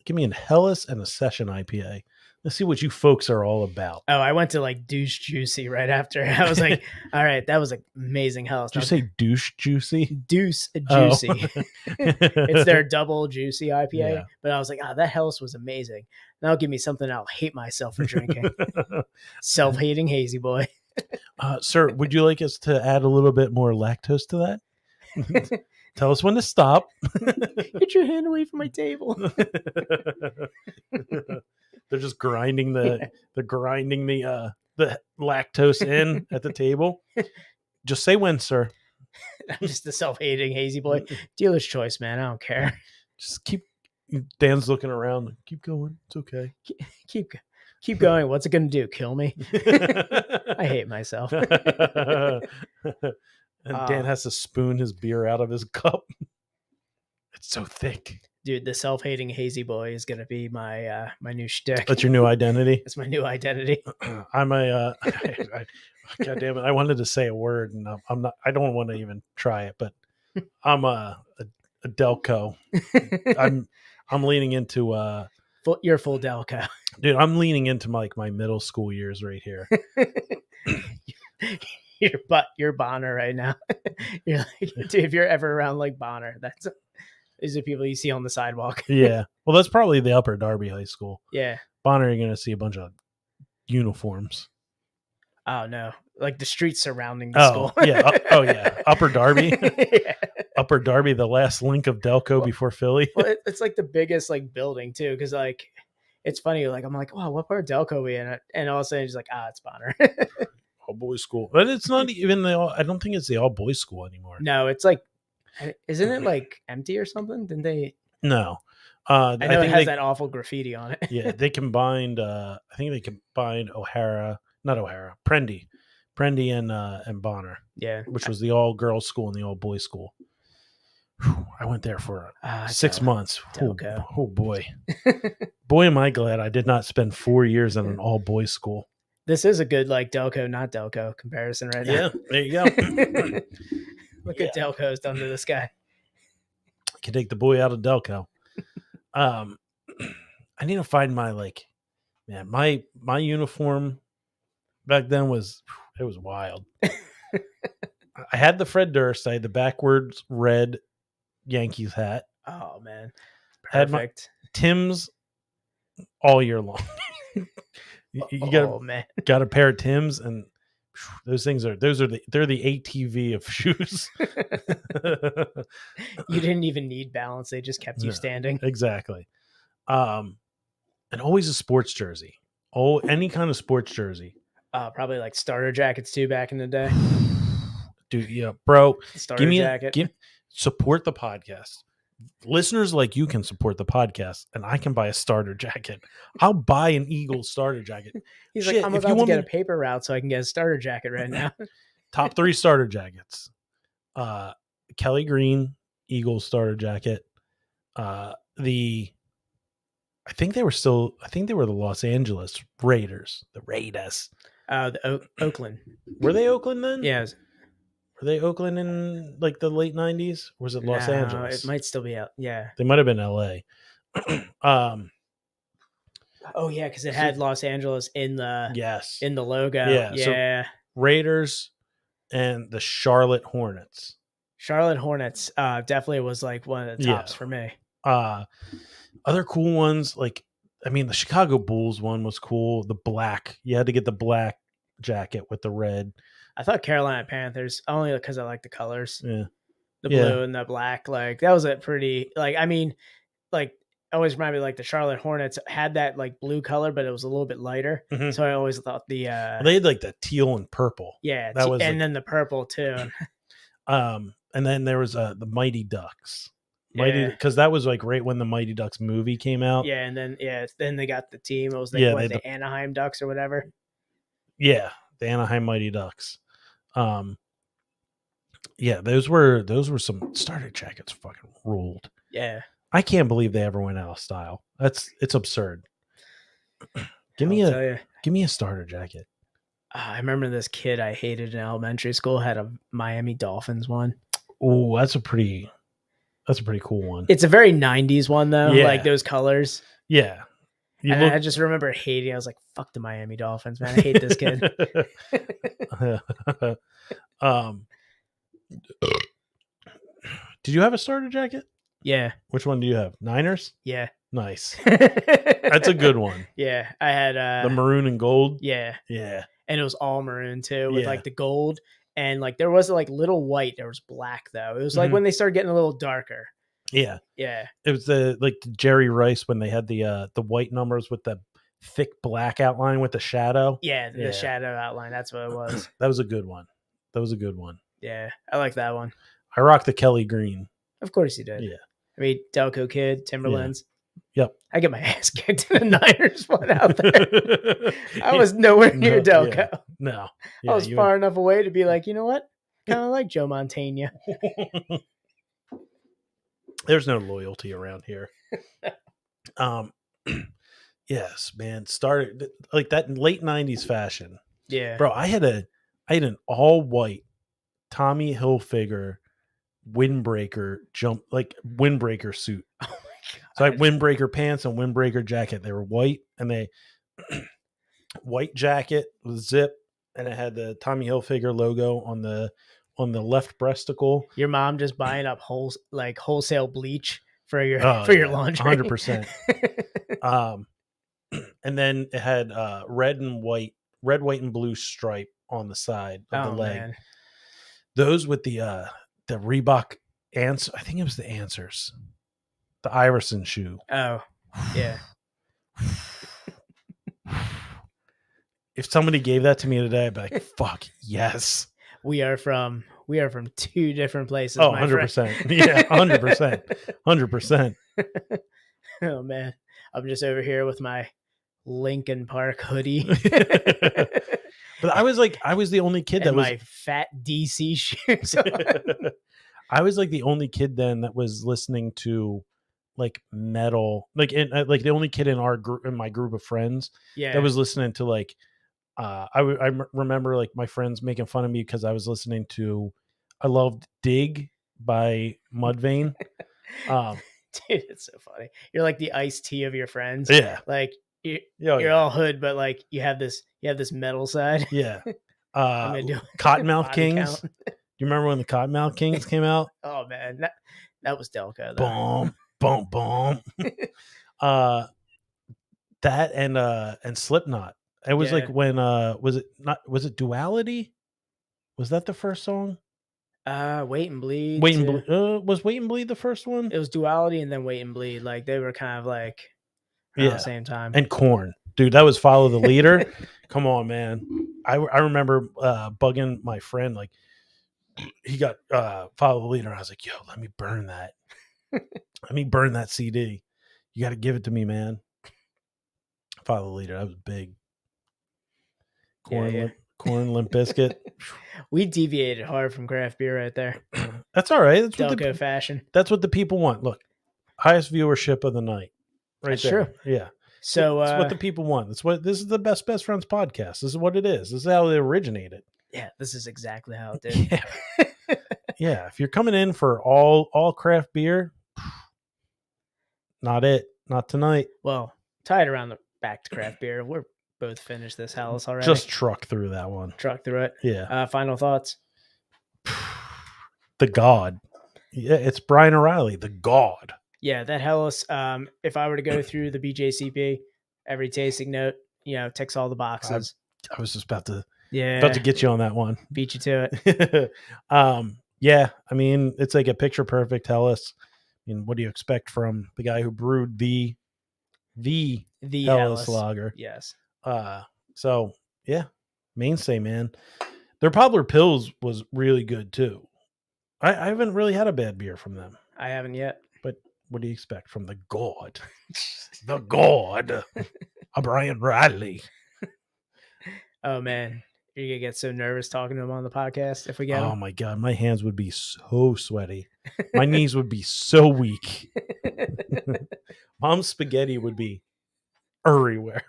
give me a Hellas and a session IPA. Let's see what you folks are all about. Oh, I went to like Douche Juicy right after. I was like, all right, that was amazing Hellas. Did you say Douche Juicy? Deuce Juicy. Oh. It's their double juicy IPA. Yeah. But I was like, that Hellas was amazing. Now give me something I'll hate myself for drinking. Self-hating hazy boy. Sir, would you like us to add a little bit more lactose to that? Tell us when to stop. Get your hand away from my table. They're just grinding the lactose in at the table. Just say when, sir. I'm just the self-hating hazy boy. Dealer's choice, man. I don't care. Just Dan's looking around. Keep going. It's okay. Keep going. What's it going to do? Kill me? I hate myself. And Dan has to spoon his beer out of his cup. It's so thick. Dude, the self-hating hazy boy is gonna be my my new shtick. That's your new identity. It's my new identity. I'm a. God damn it! I wanted to say a word, and I'm not. I don't want to even try it, but I'm a Delco. I'm leaning into You're full Delco, dude. I'm leaning into my middle school years right here. You're Bonner right now. You're like, dude, if you're ever around like Bonner, these are people you see on the sidewalk. Yeah. Well, that's probably the Upper Darby High School. Yeah. Bonner, you're going to see a bunch of uniforms. Oh, no. Like the streets surrounding the school. Yeah. Yeah. Upper Darby. Yeah. Upper Darby, the last link of Delco before Philly. Well, it's like the biggest like building too, because like it's funny. Like I'm like, wow, what part of Delco are we in? And all of a sudden, it's like, it's Bonner. All boys school, but it's not even I don't think it's the all boys school anymore. No, it's like, isn't it like empty or something? Didn't they? No, I know it has that awful graffiti on it. Yeah, they combined. I think they combined Prendy, and Bonner. Yeah, which was the all girls school and the all boys school. Whew, I went there for 6 months. Oh boy, boy, am I glad I did not spend 4 years in an all boys school. This is a good like Delco, not Delco comparison right now. Yeah, there you go. Look at Delco's done to this guy. I can take the boy out of Delco. I need to find my my uniform back then was wild. I had the Fred Durst. I had the backwards red Yankees hat. Oh man, perfect. Had my Tim's all year long. You got a pair of Tim's, and those things are they're the ATV of shoes. You didn't even need balance; they just kept you No. standing. Exactly. And always a sports jersey. Oh, any kind of sports jersey. Probably like starter jackets too back in the day. Dude, yeah, bro. Starter Give me jacket. support the podcast. Listeners like you can support the podcast, and I can buy a starter jacket. I'll buy an Eagles starter jacket. He's Shit, like, I'm if you about to want get me- a paper route so I can get a starter jacket right now. Top 3 starter jackets. Kelly Green Eagles starter jacket. I think they were the Los Angeles Raiders. The Raiders. Oakland. Were they Oakland then? Yeah. Were they Oakland in like the late 90s? Or was it Los Angeles? It might still be out. Yeah. They might have been LA. Oh yeah, because it had Los Angeles in the Yes. in the logo. Yeah, so- Yeah. Raiders and the Charlotte Hornets. Charlotte Hornets definitely was like one of the tops for me. Other cool ones, like the Chicago Bulls one was cool. The black. You had to get the black jacket with the red. I thought Carolina Panthers only because I like the colors. Yeah. The blue and the black. Like that was a pretty always reminded me like the Charlotte Hornets had that like blue color, but it was a little bit lighter. Mhm. So I always thought the They had like the teal and purple. yeah, that was and then the purple too. And then there was the Mighty Ducks. Yeah. Because that was like right when the Mighty Ducks movie came out. Yeah, and then they got the team. It was like the Anaheim Ducks or whatever. Yeah, the Anaheim Mighty Ducks. Yeah, those were some starter jackets. Fucking ruled. Yeah, I can't believe they ever went out of style. It's absurd. Give me a starter jacket. I remember this kid I hated in elementary school had a Miami Dolphins one. Oh, that's a pretty cool one. It's a very 90s one though, Yeah. like those colors. Yeah. I just remember hating. I was like, "Fuck the Miami Dolphins, man! I hate this kid." Did you have a starter jacket? Yeah, Which one do you have? Niners? yeah. Nice. That's a good one. Yeah, I had The maroon and gold. yeah, Yeah. and it was all maroon too, with Yeah. like the gold, and like there was like little white. There was black though. It was like Mhm. when they started getting a little darker. Yeah. Yeah, It was the Jerry Rice when they had the white numbers with the thick black outline with the shadow. yeah. The Yeah. shadow outline. That's what it was. That was a good one. Yeah, I like that one. I rocked the Kelly Green. Of course you did. Yeah. I mean, Delco Kid, Timberlands. Yep. I get my ass kicked in the Niners one out there. I was nowhere near No, Delco. yeah. No. I was far enough away to be like, you know what? Kind of like Joe Montana. There's no loyalty around here. Yes, man. Started like that late 90s fashion. Yeah. Bro, I had an all white Tommy Hilfiger windbreaker suit. Oh my God. So I had windbreaker pants and windbreaker jacket. They were white and they white jacket with zip, and it had the Tommy Hilfiger logo on the left breasticle. Your mom just buying up wholesale bleach for your Oh, for your yeah, laundry. 100%. And then it had red, white, and blue stripe on the side of the leg. Man. Those with the Reebok Answer. I think it was the Answers. The Iverson shoe. Oh, yeah. If somebody gave that to me today, I'd be like, fuck, yes. We are from two different places. Oh, my friend. 100%. Yeah, 100%. 100%. Oh man. I'm just over here with my Lincoln Park hoodie. But I was the only kid that and was my fat DC shoes. I was like the only kid then that was listening to like metal, like the only kid in my group of friends Yeah. that was listening to like I remember like my friends making fun of me because I was listening to I loved Dig by Mudvayne. Dude, it's so funny. You're like the iced tea of your friends. Yeah. Like you're Yeah. all hood, but like you have this metal side. Yeah. I'm gonna do Cottonmouth body Kings. count. Do you remember when the Cottonmouth Kings came out? Oh man, that was Delco. Though. Boom, boom, boom. That and Slipknot. It was Yeah. like when was it Duality? Was that the first song? Wait and Bleed. Wait and too. Bleed. Was Wait and Bleed the first one? It was Duality and then Wait and Bleed. Like they were kind of like around the same time. And Korn, dude, that was Follow the Leader. Come on, man. I remember bugging my friend, like he got Follow the Leader. I was like, yo, let me burn that. Let me burn that CD. You got to give it to me, man. Follow the Leader. That was big. Korn, Limp Bizkit. We deviated hard from craft beer right there. That's all right. That's Delco fashion. That's what the people want. Look, highest viewership of the night. Right That's there. true. Yeah. So that's what the people want. This is the Best Friends podcast. This is what it is. This is how it originated. Yeah, this is exactly how it did. Yeah. Yeah. If you're coming in for all craft beer, not it. Not tonight. Well, tied around the back to craft beer. We're both finished this house already. Just truck through that one. Truck through it. Yeah. Final thoughts. The gawd. Yeah, it's Brian O'Reilly, the gawd. Yeah, that Hellas. If I were to go through the BJCP, every tasting note, ticks all the boxes. I was just about to get you on that one. Beat you to it. Yeah. I mean, it's like a picture perfect Hellas. I mean, what do you expect from the guy who brewed the Hellas lager? Yes. So yeah, mainstay, man. Their Poplar Pills was really good too. I haven't really had a bad beer from them. I haven't yet. But what do you expect from the god? The god. Brian Riley. Oh man, you're gonna get so nervous talking to him on the podcast if we get him. Oh my god, my hands would be so sweaty. My knees would be so weak. Mom's spaghetti would be everywhere.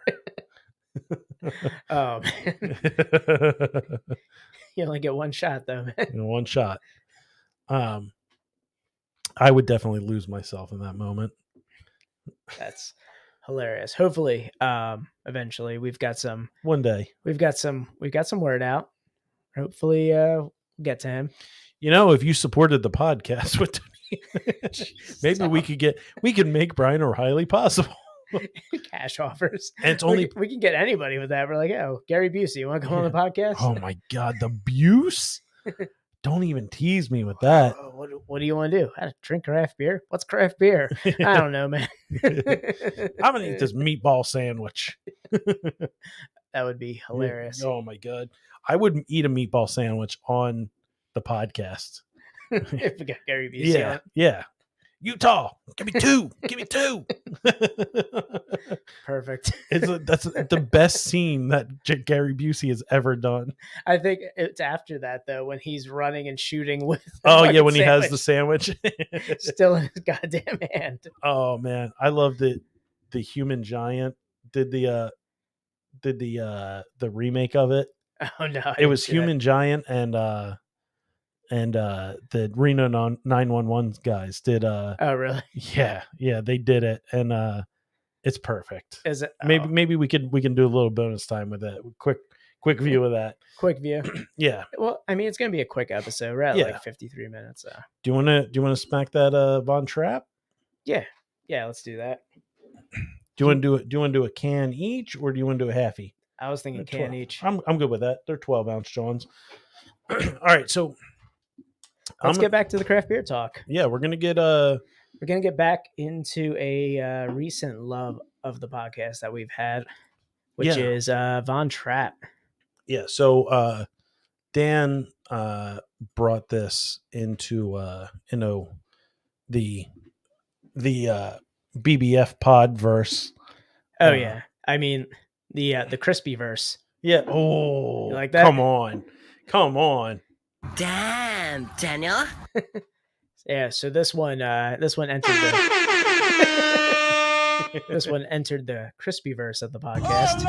Oh man. You only get one shot though, man. One shot. I would definitely lose myself in that moment. That's hilarious. Hopefully, eventually we've got some. One day we've got some word out. Hopefully, we'll get to him. If you supported the podcast with maybe we could make Brian O'Reilly possible. Cash offers, and it's only we can get anybody with that. We're like, oh, Gary Busey, you want to come on the podcast? Oh my god, the Buse! Don't even tease me with that. What do you want to do? How to drink craft beer? What's craft beer? I don't know, man. I'm gonna eat this meatball sandwich. That would be hilarious. Oh my god, I would eat a meatball sandwich on the podcast. If we got Gary Busey on. Yeah. Utah, give me two. Give me two. Perfect. That's the best scene that Gary Busey has ever done. I think it's after that though, when he's running and shooting with. When he has the sandwich still in his goddamn hand. Oh man, I loved it. The Human Giant did the remake of it. Oh no, it was Human Giant and the Reno 911 guys did oh really? Yeah, they did it, and it's perfect. Is it? Maybe we can do a little bonus time with it. Quick view of that. Quick view. Yeah. Well, I mean, it's gonna be a quick episode. We're at like 53 minutes. So. Do you want to smack that Von Trapp? Yeah, let's do that. Do you want to do a can each, or do you want to do a halfie? I was thinking can each. I'm good with that. They're 12-ounce Johns. All right, so let's get back to the craft beer talk. Yeah, we're gonna get back into a recent love of the podcast that we've had, which is Von Trapp. Yeah, so Dan brought this into the BBF pod verse. Oh yeah, I mean the crispy verse. Yeah. Oh, you like that? Come on. Damn, Daniel. Yeah. So this one entered the crispy verse of the podcast.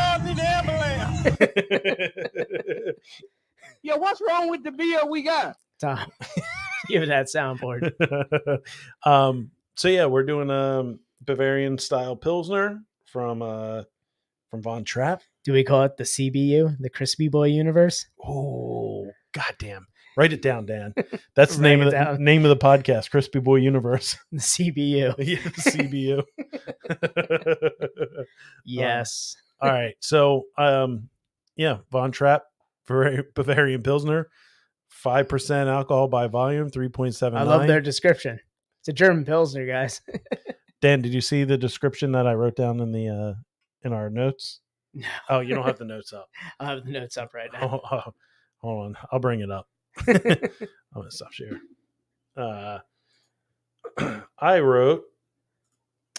Yo, what's wrong with the beer we got? Tom, give it that soundboard. So yeah, we're doing Bavarian style Pilsner from Von Trapp. Do we call it the CBU, the Crispy Boi Universe? Oh, goddamn. Write it down, Dan. That's the name of the podcast, Crispy Boi Universe. The CBU. Yeah, the CBU. Yes. All right. So, yeah, Von Trapp Bavarian Pilsner, 5% alcohol by volume, 3.79. I love their description. It's a German Pilsner, guys. Dan, did you see the description that I wrote down in the in our notes? No. Oh, you don't have the notes up. I have the notes up right now. Hold on. I'll bring it up. I'm going to stop share. I wrote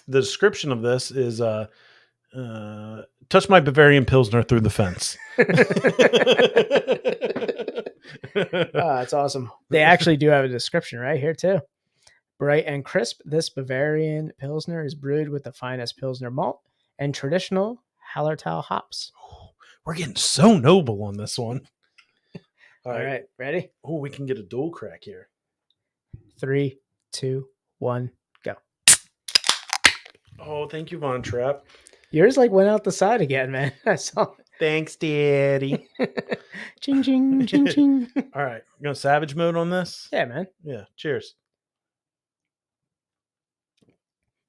the description of this is touch my Bavarian Pilsner through the fence. That's awesome. They actually do have a description right here too. Bright and crisp, this Bavarian Pilsner is brewed with the finest Pilsner malt and traditional Hallertau hops. We're getting so noble on this one. All right, ready? Oh, we can get a dual crack here. 3, 2, 1, go. Oh, thank you, Von Trapp. Yours like went out the side again, man. I saw it. Thanks, Daddy. Ching, ching, ching, ching. All right, you going savage mode on this? Yeah, man. Yeah. Cheers.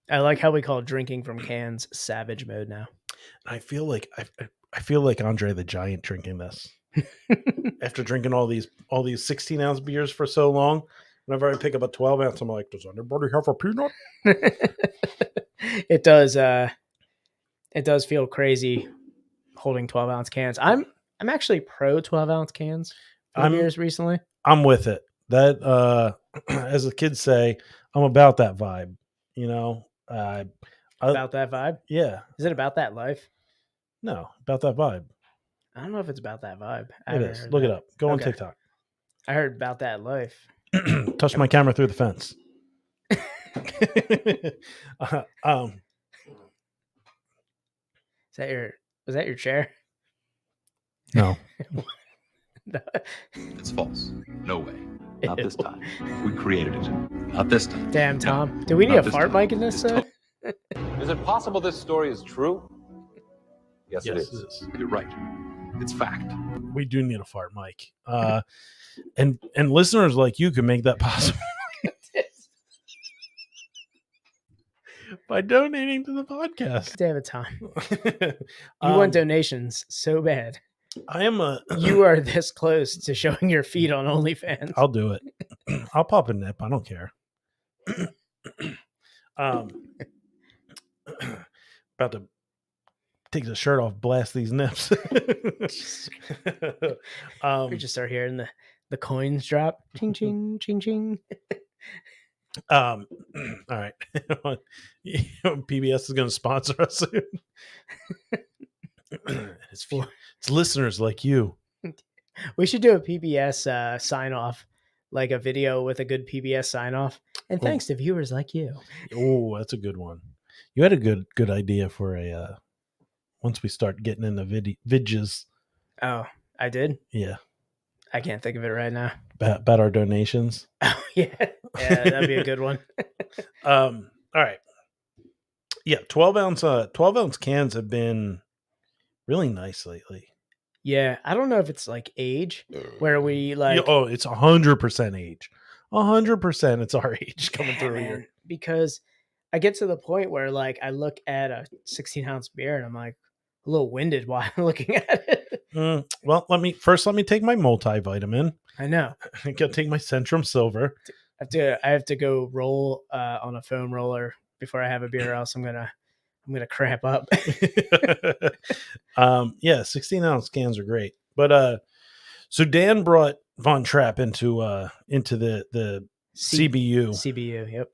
I like how we call drinking from cans savage mode now. I feel like I feel like Andre the Giant drinking this. After drinking all these 16-ounce beers for so long, whenever I pick up a 12-ounce, I'm like, does anybody have a peanut? It does. It does feel crazy holding 12-ounce cans. I'm actually pro 12-ounce cans for beers recently. I'm with it. That as the kids say, I'm about that vibe. You know, About that vibe. Yeah. Is it about that life? No, about that vibe. I don't know if it's about that vibe. It is. Look it up. Go on TikTok. I heard about that life. Touch my camera through the fence. Was that your chair? No. No. It's false. No way. Not this time. We created it. Not this time. Damn, Tom. Do we need Not a this fart time. mic in this? Is it possible this story is true? Yes, it is. You're right. It's fact. We do need a fart mic. And listeners like you can make that possible by donating to the podcast. Damn it, Tom. You want donations so bad. I am You are this close to showing your feet on OnlyFans. I'll do it. I'll pop a nip. I don't care. About to take the shirt off, blast these nips. We just start hearing the coins drop. Ching, ching, ching, ching. All right. PBS is going to sponsor us soon. It's listeners like you. We should do a PBS sign off, like a video with a good PBS sign off. And thanks to viewers like you. Oh, that's a good one. You had a good idea for a once we start getting into vidges. Oh, I did? Yeah. I can't think of it right now. About our donations. Oh, yeah. Yeah, that'd be a good one. All right. Yeah, 12-ounce cans have been really nice lately. Yeah, I don't know if it's like age where we like. Oh, it's 100% age. 100% it's our age coming through here. Because I get to the point where like I look at a 16-ounce beer and I'm like a little winded while I'm looking at it. Well, let me take my multivitamin. I know. I gotta take my Centrum Silver. I have to go roll on a foam roller before I have a beer, or else I'm gonna cramp up. Yeah, 16-ounce cans are great. But so Dan brought Von Trapp into the CBU. CBU, yep.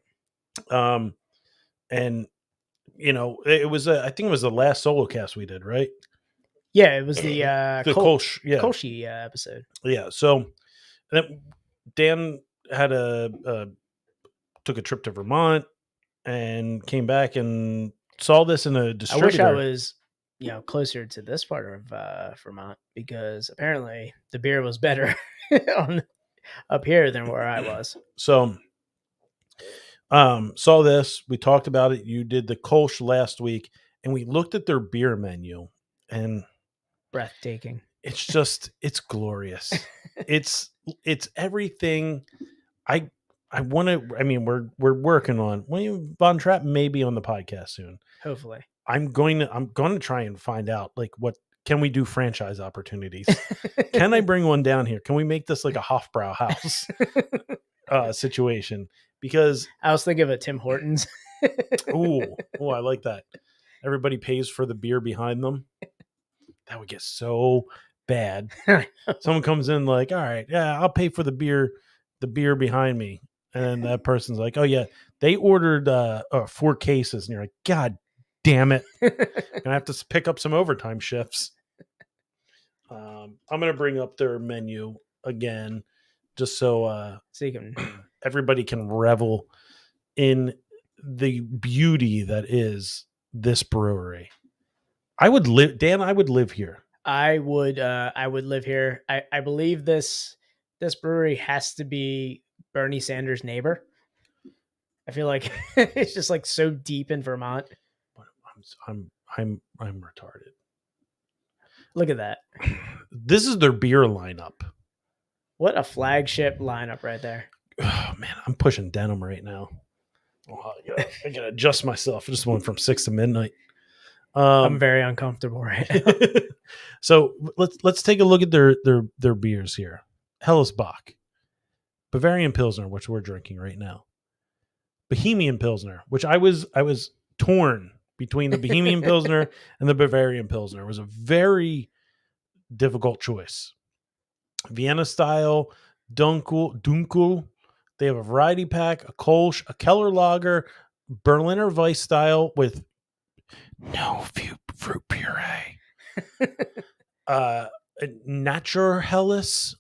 And you know, it was I think it was the last solo cast we did, right? Yeah, it was the Kolsch episode. Yeah, so Dan had took a trip to Vermont and came back and saw this in a distributor. I wish I was, closer to this part of Vermont, because apparently the beer was better up here than where I was. So, saw this. We talked about it. You did the Kolsch last week, and we looked at their beer menu, and breathtaking. It's glorious. it's everything. I want to. I mean, we're working on. Von Trapp may be on the podcast soon. Hopefully. I'm going to try and find out like what can we do franchise opportunities. Can I bring one down here? Can we make this like a Hofbrau house situation? Because I was thinking of a Tim Hortons. oh, I like that. Everybody pays for the beer behind them. That would get so bad. Someone comes in like, all right, yeah, I'll pay for the beer behind me. And that person's like, oh yeah, they ordered 4 cases. And you're like, God damn it. Gonna have to pick up some overtime shifts. I'm gonna bring up their menu again, just so you can everybody can revel in the beauty that is this brewery. I would live, Dan. I would live here. I would live here. I believe this brewery has to be Bernie Sanders' neighbor. I feel like it's just like so deep in Vermont. I'm retarded. Look at that. This is their beer lineup. What a flagship lineup right there. Oh man, I'm pushing denim right now. Oh, I gotta adjust myself. I just went from 6 to midnight. I'm very uncomfortable right now. So let's take a look at their beers here. Helles Bock, Bavarian Pilsner, which we're drinking right now, Bohemian Pilsner, which I was torn between the Bohemian Pilsner and the Bavarian Pilsner. It was a very difficult choice. Vienna style, Dunkel. They have a variety pack, a Kolsch, a Keller Lager, Berliner Weiss style with no fruit puree. Natur Helles,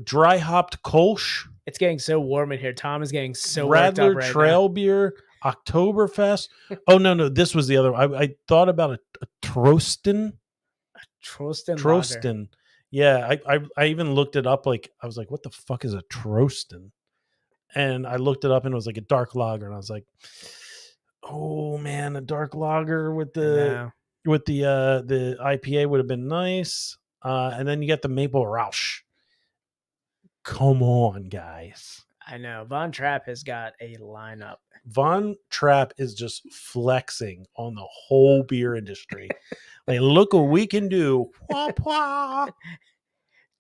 dry hopped Kolsch. It's getting so warm in here. Tom is getting so worked up Radler right Trail now. Beer, Oktoberfest. Oh no, this was the other one. I thought about a Trosten. Trosten. Yeah, I even looked it up. Like I was like, what the fuck is a Trosten? And I looked it up, and it was like a dark lager, and I was like, oh man, a dark lager with the IPA would have been nice. And then you get the Maple Rausch. Come on, guys. I know. Von Trapp has got a lineup. Von Trapp is just flexing on the whole beer industry. Like, look what we can do. Wah, wah.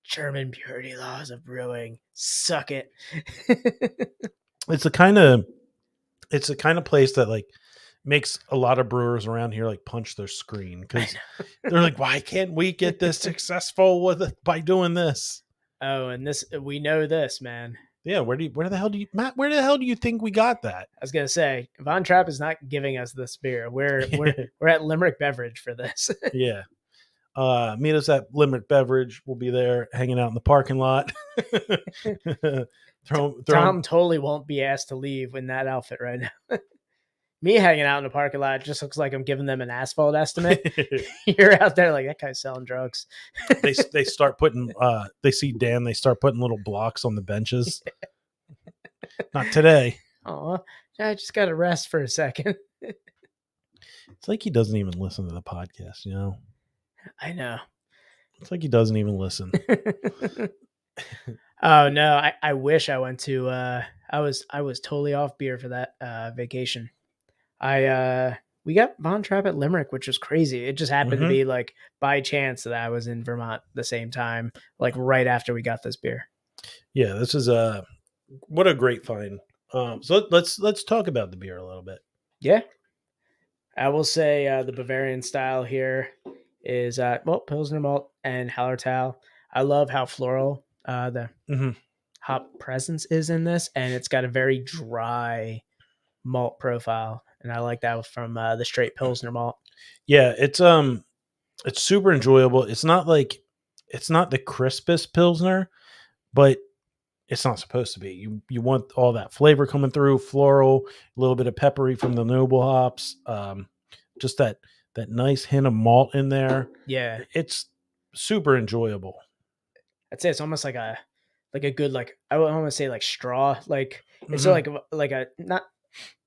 German purity laws of brewing. Suck it. It's the kind of place that like makes a lot of brewers around here like punch their screen because they're like, why can't we get this successful with it by doing this? Oh, and we know this, man. Yeah, where the hell do you think we got that? I was gonna say Von Trapp is not giving us this beer. We're at Limerick Beverage for this. Yeah. Meet us at Limerick Beverage. We'll be there hanging out in the parking lot. Tom totally won't be asked to leave in that outfit right now. Me hanging out in the parking lot just looks like I'm giving them an asphalt estimate. You're out there like, that guy's selling drugs. they start putting they see Dan, they start putting little blocks on the benches. Not today. Oh, I just got to rest for a second. It's like he doesn't even listen to the podcast, you know? I know. It's like he doesn't even listen. Oh no, I wish I went to I was totally off beer for that vacation. We got Von Trapp at Limerick, which was crazy. It just happened to be like by chance that I was in Vermont the same time, like right after we got this beer. Yeah, this is what a great find. So let's talk about the beer a little bit. Yeah, I will say the Bavarian style here is Pilsner malt and Hallertau. I love how floral the hop presence is in this, and it's got a very dry malt profile, and I like that from the straight Pilsner malt. Yeah, it's super enjoyable. It's not the crispest Pilsner, but it's not supposed to be. You want all that flavor coming through, floral, a little bit of peppery from the noble hops, just that nice hint of malt in there. Yeah, it's super enjoyable. I'd say it's almost like a good, like I would almost say like straw, like it's like a not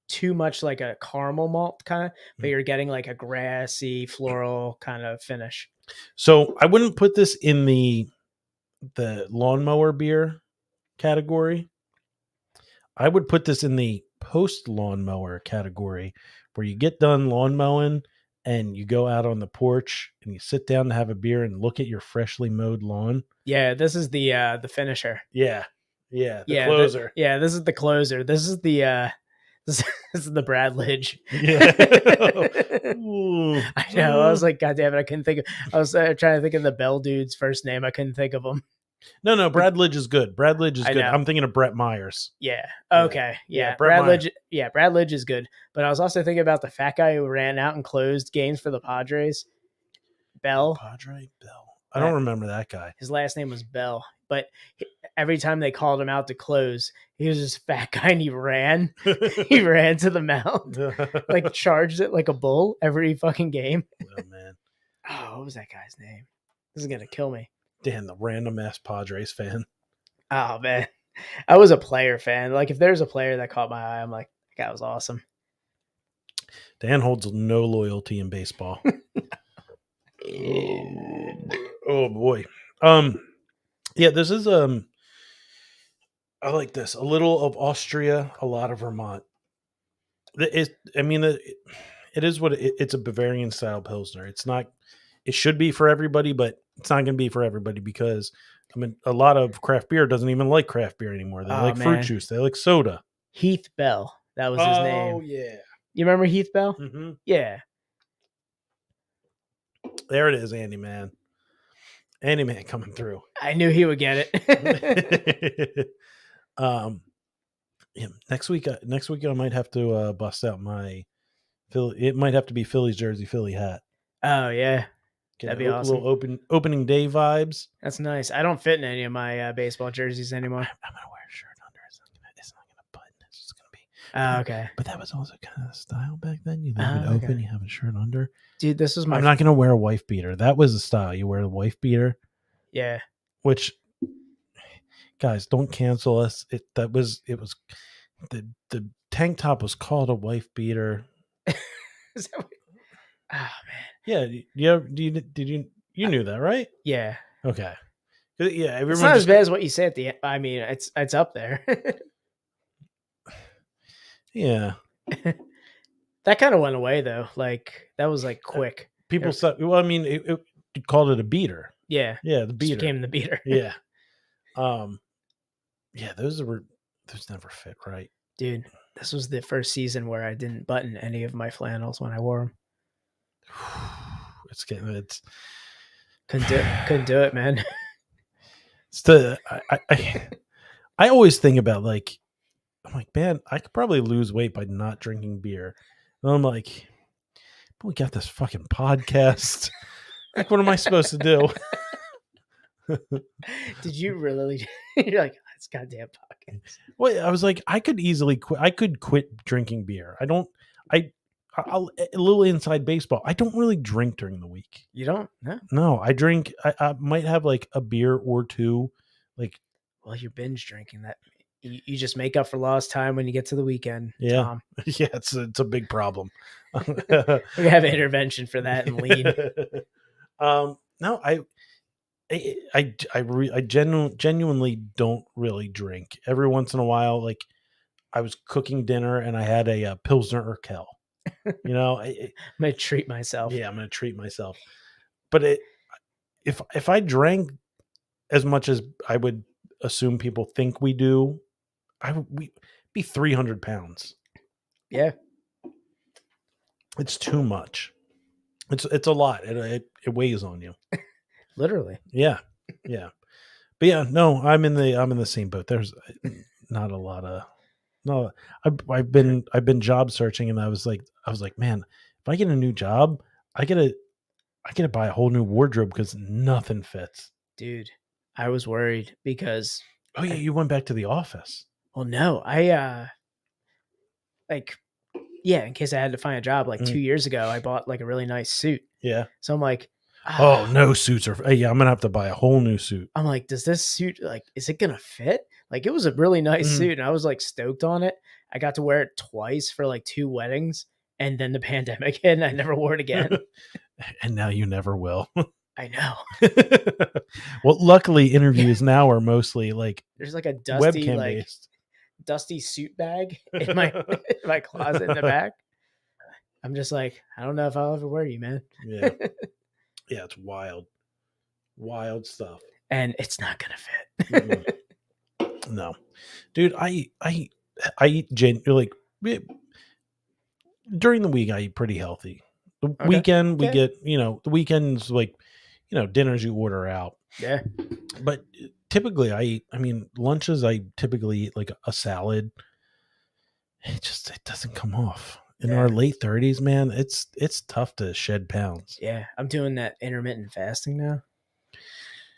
too much like a caramel malt kind of, but you're getting like a grassy floral kind of finish. So I wouldn't put this in the lawnmower beer category. I would put this in the post lawnmower category, where you get done lawn mowing and you go out on the porch and you sit down to have a beer and look at your freshly mowed lawn. Yeah, this is the finisher. Yeah. The closer. This is the closer. This is the this is the Brad Lidge. Yeah. I know. I was like, God damn it, I couldn't think of. I was trying to think of the Bell dude's first name. I couldn't think of him. No, Brad Lidge is good. Brad Lidge is I good. know. I'm thinking of Brett Myers. Yeah. Okay. Yeah. Brett Brad Lidge. Yeah, Brad Lidge is good. But I was also thinking about the fat guy who ran out and closed games for the Padres. Bell. Padre Bell. I don't remember that guy. His last name was Bell. But every time they called him out to close, he was this fat guy and he ran. He ran to the mound, like charged it like a bull every fucking game. Oh man. Oh, what was that guy's name? This is gonna kill me. Dan, the random ass Padres fan. Oh man, I was a player fan. Like if there's a player that caught my eye, I'm like, that guy was awesome. Dan holds no loyalty in baseball. Oh boy. Yeah, this is I like this. A little of Austria, a lot of Vermont. It is what it's a Bavarian style Pilsner. It's not. It should be for everybody, but it's not going to be for everybody because a lot of craft beer doesn't even like craft beer anymore. They like fruit juice. They like soda. Heath Bell, that was his name. Oh yeah, you remember Heath Bell? Mm-hmm. Yeah, there it is, Andy Man. Andy Man coming through. I knew he would get it. Yeah, next week I might have to bust out my Philly. It might have to be Philly's jersey, Philly hat. Oh yeah. That'd be awesome. Little opening day vibes. That's nice. I don't fit in any of my baseball jerseys anymore. I'm gonna wear a shirt under. It's not gonna button. It's just gonna be. Oh, okay. But that was also kind of the style back then. You leave it open. You have a shirt under. Dude, this was my. I'm not gonna wear a wife beater. That was the style. You wear the wife beater. Yeah. Which, guys, don't cancel us. It was the tank top was called a wife beater. Is that what... Oh man. Yeah, you knew that, right? Yeah. Okay. Yeah, everyone it's not as bad as what you say at the end. I mean, it's up there. Yeah. That kind of went away though. Like that was like quick. People said, well, I mean, it called it a beater. Yeah. Yeah, the beater became the beater. Yeah. Yeah, those never fit right. Dude, this was the first season where I didn't button any of my flannels when I wore them. Couldn't do it, man. I always think about I'm like, man, I could probably lose weight by not drinking beer. And I'm like, but we got this fucking podcast. Like, what am I supposed to do? Did you really? You're like, it's goddamn podcast. Well, I was like, I could easily quit. I could quit drinking beer. I'll a little inside baseball. I don't really drink during the week. You don't? No. No, I drink. I might have like a beer or two. Well, you're binge drinking. That you just make up for lost time when you get to the weekend. Yeah, Tom. Yeah, it's a big problem. We have an intervention for that and lean. No, I genuinely don't really drink. Every once in a while, like I was cooking dinner and I had a Pilsner Urquell. You know, I'm gonna treat myself. Yeah, I'm gonna treat myself. But if I drank as much as I would assume people think we do, we'd be 300 pounds. Yeah, it's too much. It's a lot. It weighs on you. Literally. Yeah. But yeah, no, I'm in the same boat. There's not a lot of. No, I've been job searching, and I was like, man, if I get a new job, I gotta buy a whole new wardrobe because nothing fits. Dude, I was worried because. Oh yeah, you went back to the office. Well, no, in case I had to find a job 2 years ago, I bought like a really nice suit. Yeah. So I'm like, oh, no suits are. Yeah, I'm gonna have to buy a whole new suit. I'm like, does this suit is it gonna fit? Like, it was a really nice suit, and I was like stoked on it. I got to wear it twice for like 2 weddings, and then the pandemic hit, and I never wore it again. And now you never will. I know. Well, luckily, interviews now are mostly like there's like a dusty webcam based. Dusty suit bag in my closet in the back. I'm just like, I don't know if I'll ever wear you, man. Yeah. Yeah, it's wild. Wild stuff. And it's not gonna fit. No. Dude, I eat like during the week I eat pretty healthy. The weekend we get, the weekends like, dinners you order out. Yeah. But typically lunches I typically eat like a salad. It doesn't come off. In our late 30s, man, it's tough to shed pounds. Yeah, I'm doing that intermittent fasting now.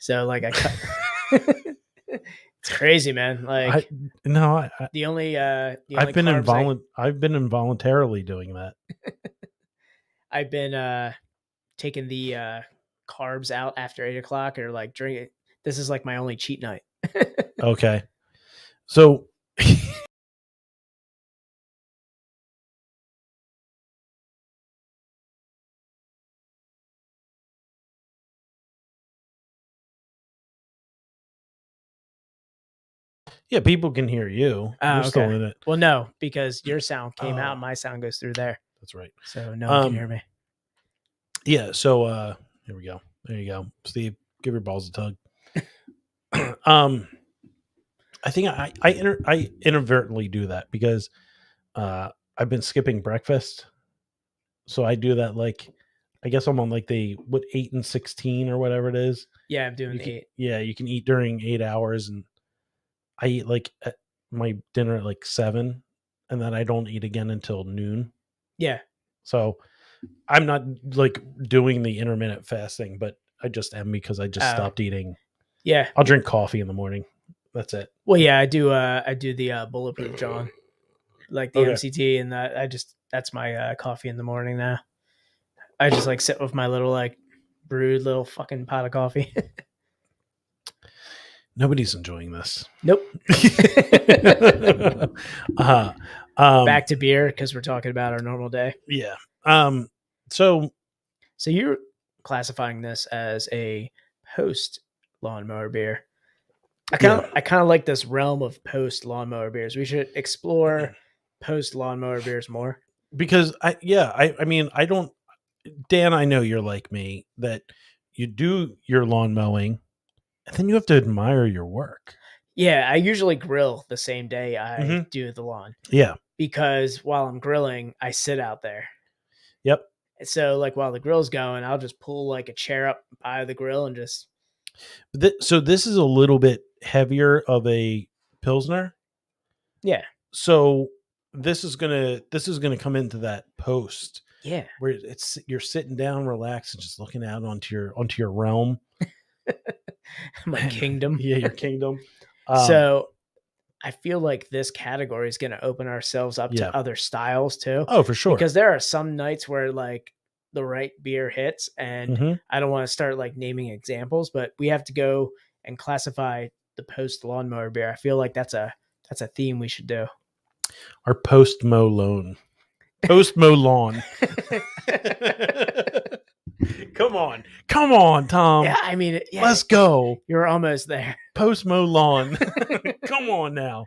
So like I cut. It's crazy, man. Like I've been involuntarily doing that. I've been taking the carbs out after 8 o'clock or like drinking. This is like my only cheat night. Okay. So yeah, people can hear you. You're still in it. Well, no, because your sound came out and my sound goes through there. That's right. So no one can hear me. Yeah, so here we go. There you go. Steve, give your balls a tug. I think I inadvertently do that because I've been skipping breakfast. So I do that like I guess I'm on like 8 and 16 or whatever it is. Yeah, I'm doing 8. Yeah, you can eat during 8 hours, and I eat like my dinner at like 7, and then I don't eat again until noon. Yeah. So I'm not like doing the intermittent fasting, but I just am because I just stopped eating. Yeah. I'll drink coffee in the morning. That's it. Well, yeah, I do the Bulletproof John, like the MCT, and that's my coffee in the morning now. I just like sit with my little like brewed little fucking pot of coffee. Nobody's enjoying this. Nope. Back to beer because we're talking about our normal day. Yeah. So you're classifying this as a post lawnmower beer. I kind of like this realm of post lawnmower beers. We should explore post lawnmower beers more because I don't. Dan, I know you're like me that you do your lawn mowing, and then you have to admire your work. Yeah, I usually grill the same day I do the lawn. Yeah, because while I'm grilling, I sit out there. Yep. So like while the grill's going, I'll just pull like a chair up by the grill and just. So this is a little bit heavier of a Pilsner. Yeah. So this is gonna come into that post. Yeah. Where you're sitting down, relaxed, and just looking out onto your realm. My kingdom. Yeah, your kingdom. So I feel like this category is going to open ourselves up to other styles too. Oh, for sure. Because there are some nights where like the right beer hits, and I don't want to start like naming examples, but we have to go and classify the post lawnmower beer. I feel like that's a theme we should do. Our post Mowlawn. Post Mowlawn. Come on, Tom. Yeah, I mean, let's go. You're almost there. Post Mowlawn. Come on now.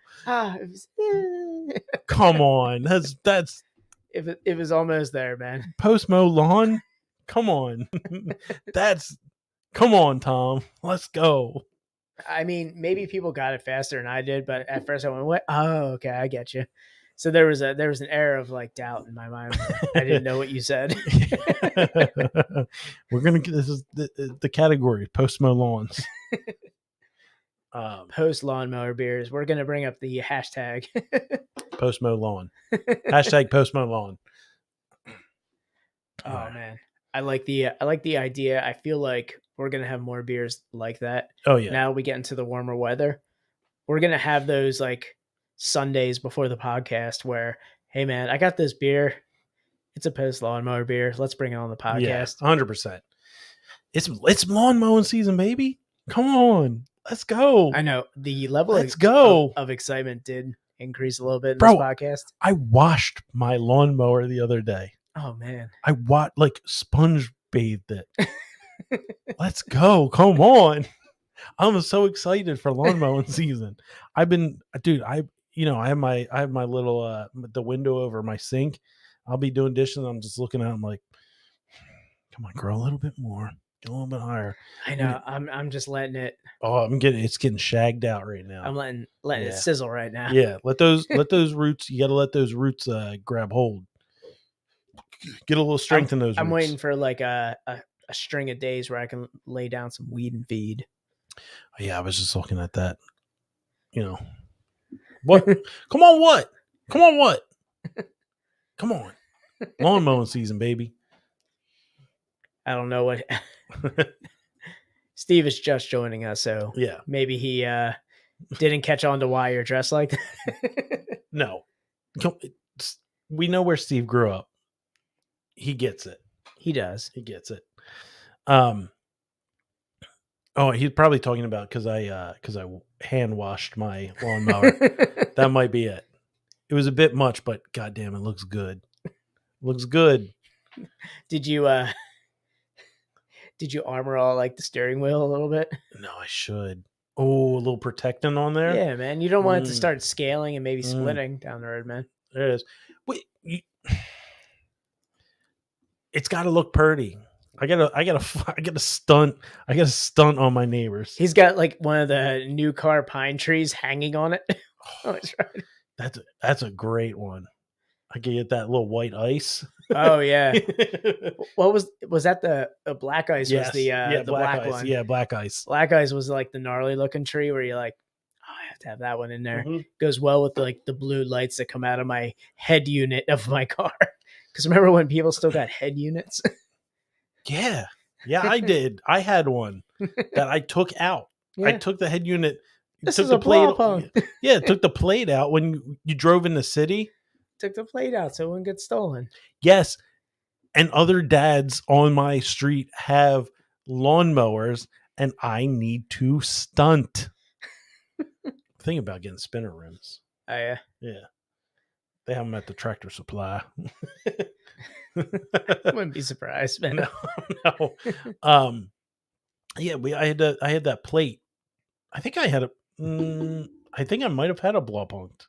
Come on. That's. It was almost there, man. Post Mowlawn. Come on. Come on, Tom. Let's go. I mean, maybe people got it faster than I did, but at first I went, "What? Oh, okay, I get you." So there was an air of like doubt in my mind. I didn't know what you said. We're gonna get this is the category post Mowlawns. Post lawnmower beers. We're gonna bring up the hashtag post Mowlawn. Hashtag post Mowlawn. Oh man, I like the idea. I feel like we're gonna have more beers like that. Oh yeah. Now we get into the warmer weather. We're gonna have those like Sundays before the podcast where, hey man, I got this beer. It's a post lawnmower beer. Let's bring it on the podcast. 100%. It's lawn mowing season, baby. Come on, let's go. I know the level of excitement did increase a little bit in this podcast. I washed my lawnmower the other day. Oh man, I sponge bathed it. Let's go. Come on. I'm so excited for lawn mowing season. I have my little the window over my sink. I'll be doing dishes. I'm just looking at him like, come on, grow a little bit more. Get a little bit higher. I know. I'm just letting it. Oh, it's getting shagged out right now. I'm letting it Yeah. sizzle right now. Yeah, let those roots. You got to let those roots grab hold. Get a little strength in those. I'm roots. waiting for like a string of days where I can lay down some weed and feed. Yeah, I was just looking at that. You know, what? Come on, what? Come on, what? Come on, lawn mowing season, baby. I don't know what. Steve is just joining us, so Yeah, maybe he didn't catch on to why you're dressed like that. no, we know where Steve grew up. He gets it. He does. He gets it. Oh, he's probably talking about because I hand washed my lawnmower. That might be it. It was a bit much, but goddamn, it looks good. Looks good. Did you armor all like the steering wheel a little bit? No, I should. Oh, a little protectant on there. Yeah, man. You don't want it to start scaling and maybe splitting down the road, man. There it is. Wait, it's got to look pretty. I gotta stunt on my neighbors. He's got like one of the new car pine trees hanging on it. Oh, that's right. That's a great one. I can get that little white ice. Oh yeah. What was that? The black ice Yes. was the black ice. one. Yeah, black ice. Black ice was like the gnarly looking tree where you're like, oh, I have to have that one in there. Mhm. Goes well with like the blue lights that come out of my head unit of my car. Because remember when people still got head units? Yeah, I did. I had one that I took out. Yeah. I took the head unit. This took is the a plate. pong. Yeah, took the plate out when you drove in the city. Took the plate out so it wouldn't get stolen. Yes, and other dads on my street have lawnmowers, and I need to stunt. Think about getting spinner rims. Oh yeah. Yeah, they have them at the Tractor Supply. Wouldn't be surprised, man. No. Yeah, I had that plate. I think I had I think I might have had a blow punked.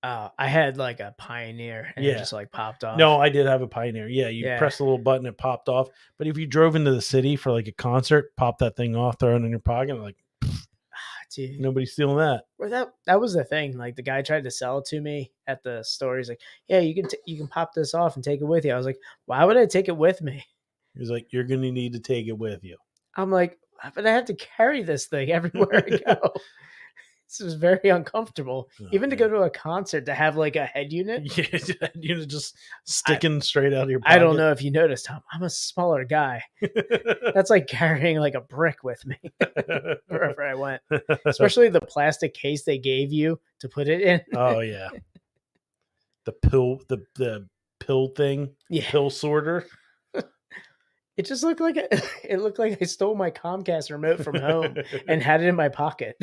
I had like a Pioneer and it just like popped off. No, I did have a Pioneer. Yeah, you press the little button, it popped off. But if you drove into the city for like a concert, pop that thing off, throw it in your pocket, like dude, nobody's stealing that. Well, that was the thing. Like the guy tried to sell it to me at the store. He's like, "Yeah, you can pop this off and take it with you." I was like, "Why would I take it with me?" He's like, "You're gonna need to take it with you." I'm like, "But I have to carry this thing everywhere I go." This was very uncomfortable. Even to go to a concert to have like a head unit. Yeah, head unit just sticking straight out of your pocket. I don't know if you noticed, Tom. I'm a smaller guy. That's like carrying like a brick with me wherever I went. Especially the plastic case they gave you to put it in. Oh yeah. The pill thing. Yeah. Pill sorter. It just looked like it looked like I stole my Comcast remote from home and had it in my pocket.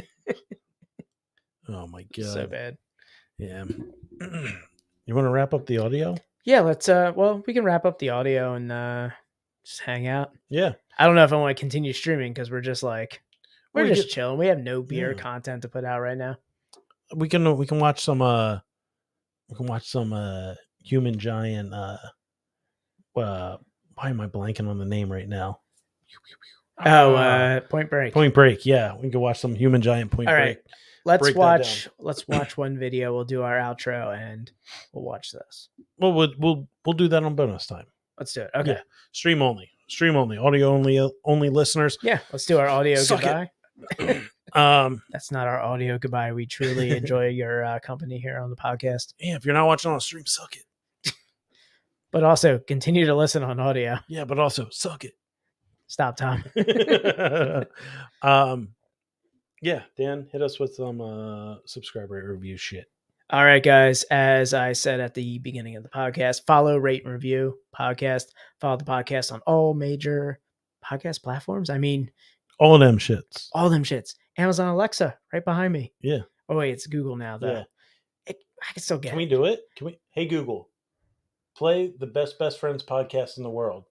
Oh my god. So bad. Yeah. You want to wrap up the audio? Yeah, let's we can wrap up the audio and just hang out. Yeah. I don't know if I want to continue streaming because we're just like we're We just get- chilling. We have no beer Yeah. content to put out right now. We can watch some human giant why am I blanking on the name right now? Point Break. Point Break, yeah. We can watch some human giant Point All Break. right. Let's Break that watch one video. We'll do our outro and we'll watch this. Well, we'll do that on bonus time. Let's do it. Okay. Yeah. Stream only, audio only listeners. Yeah, let's do our audio Suck it. goodbye. That's not our audio goodbye. We truly enjoy your company here on the podcast. Yeah, if you're not watching on stream, suck it. But also continue to listen on audio. Yeah, but also suck it. Stop, Tom. Yeah, Dan, hit us with some subscriber review shit. All right, guys. As I said at the beginning of the podcast, follow, rate, and review podcast. Follow the podcast on all major podcast platforms. I mean, All of them shits. all them shits. Amazon Alexa, right behind me. Yeah. Oh wait, it's Google now though. Yeah. I can still get Can it. we do it? Can we? Hey Google, play the best friends podcast in the world.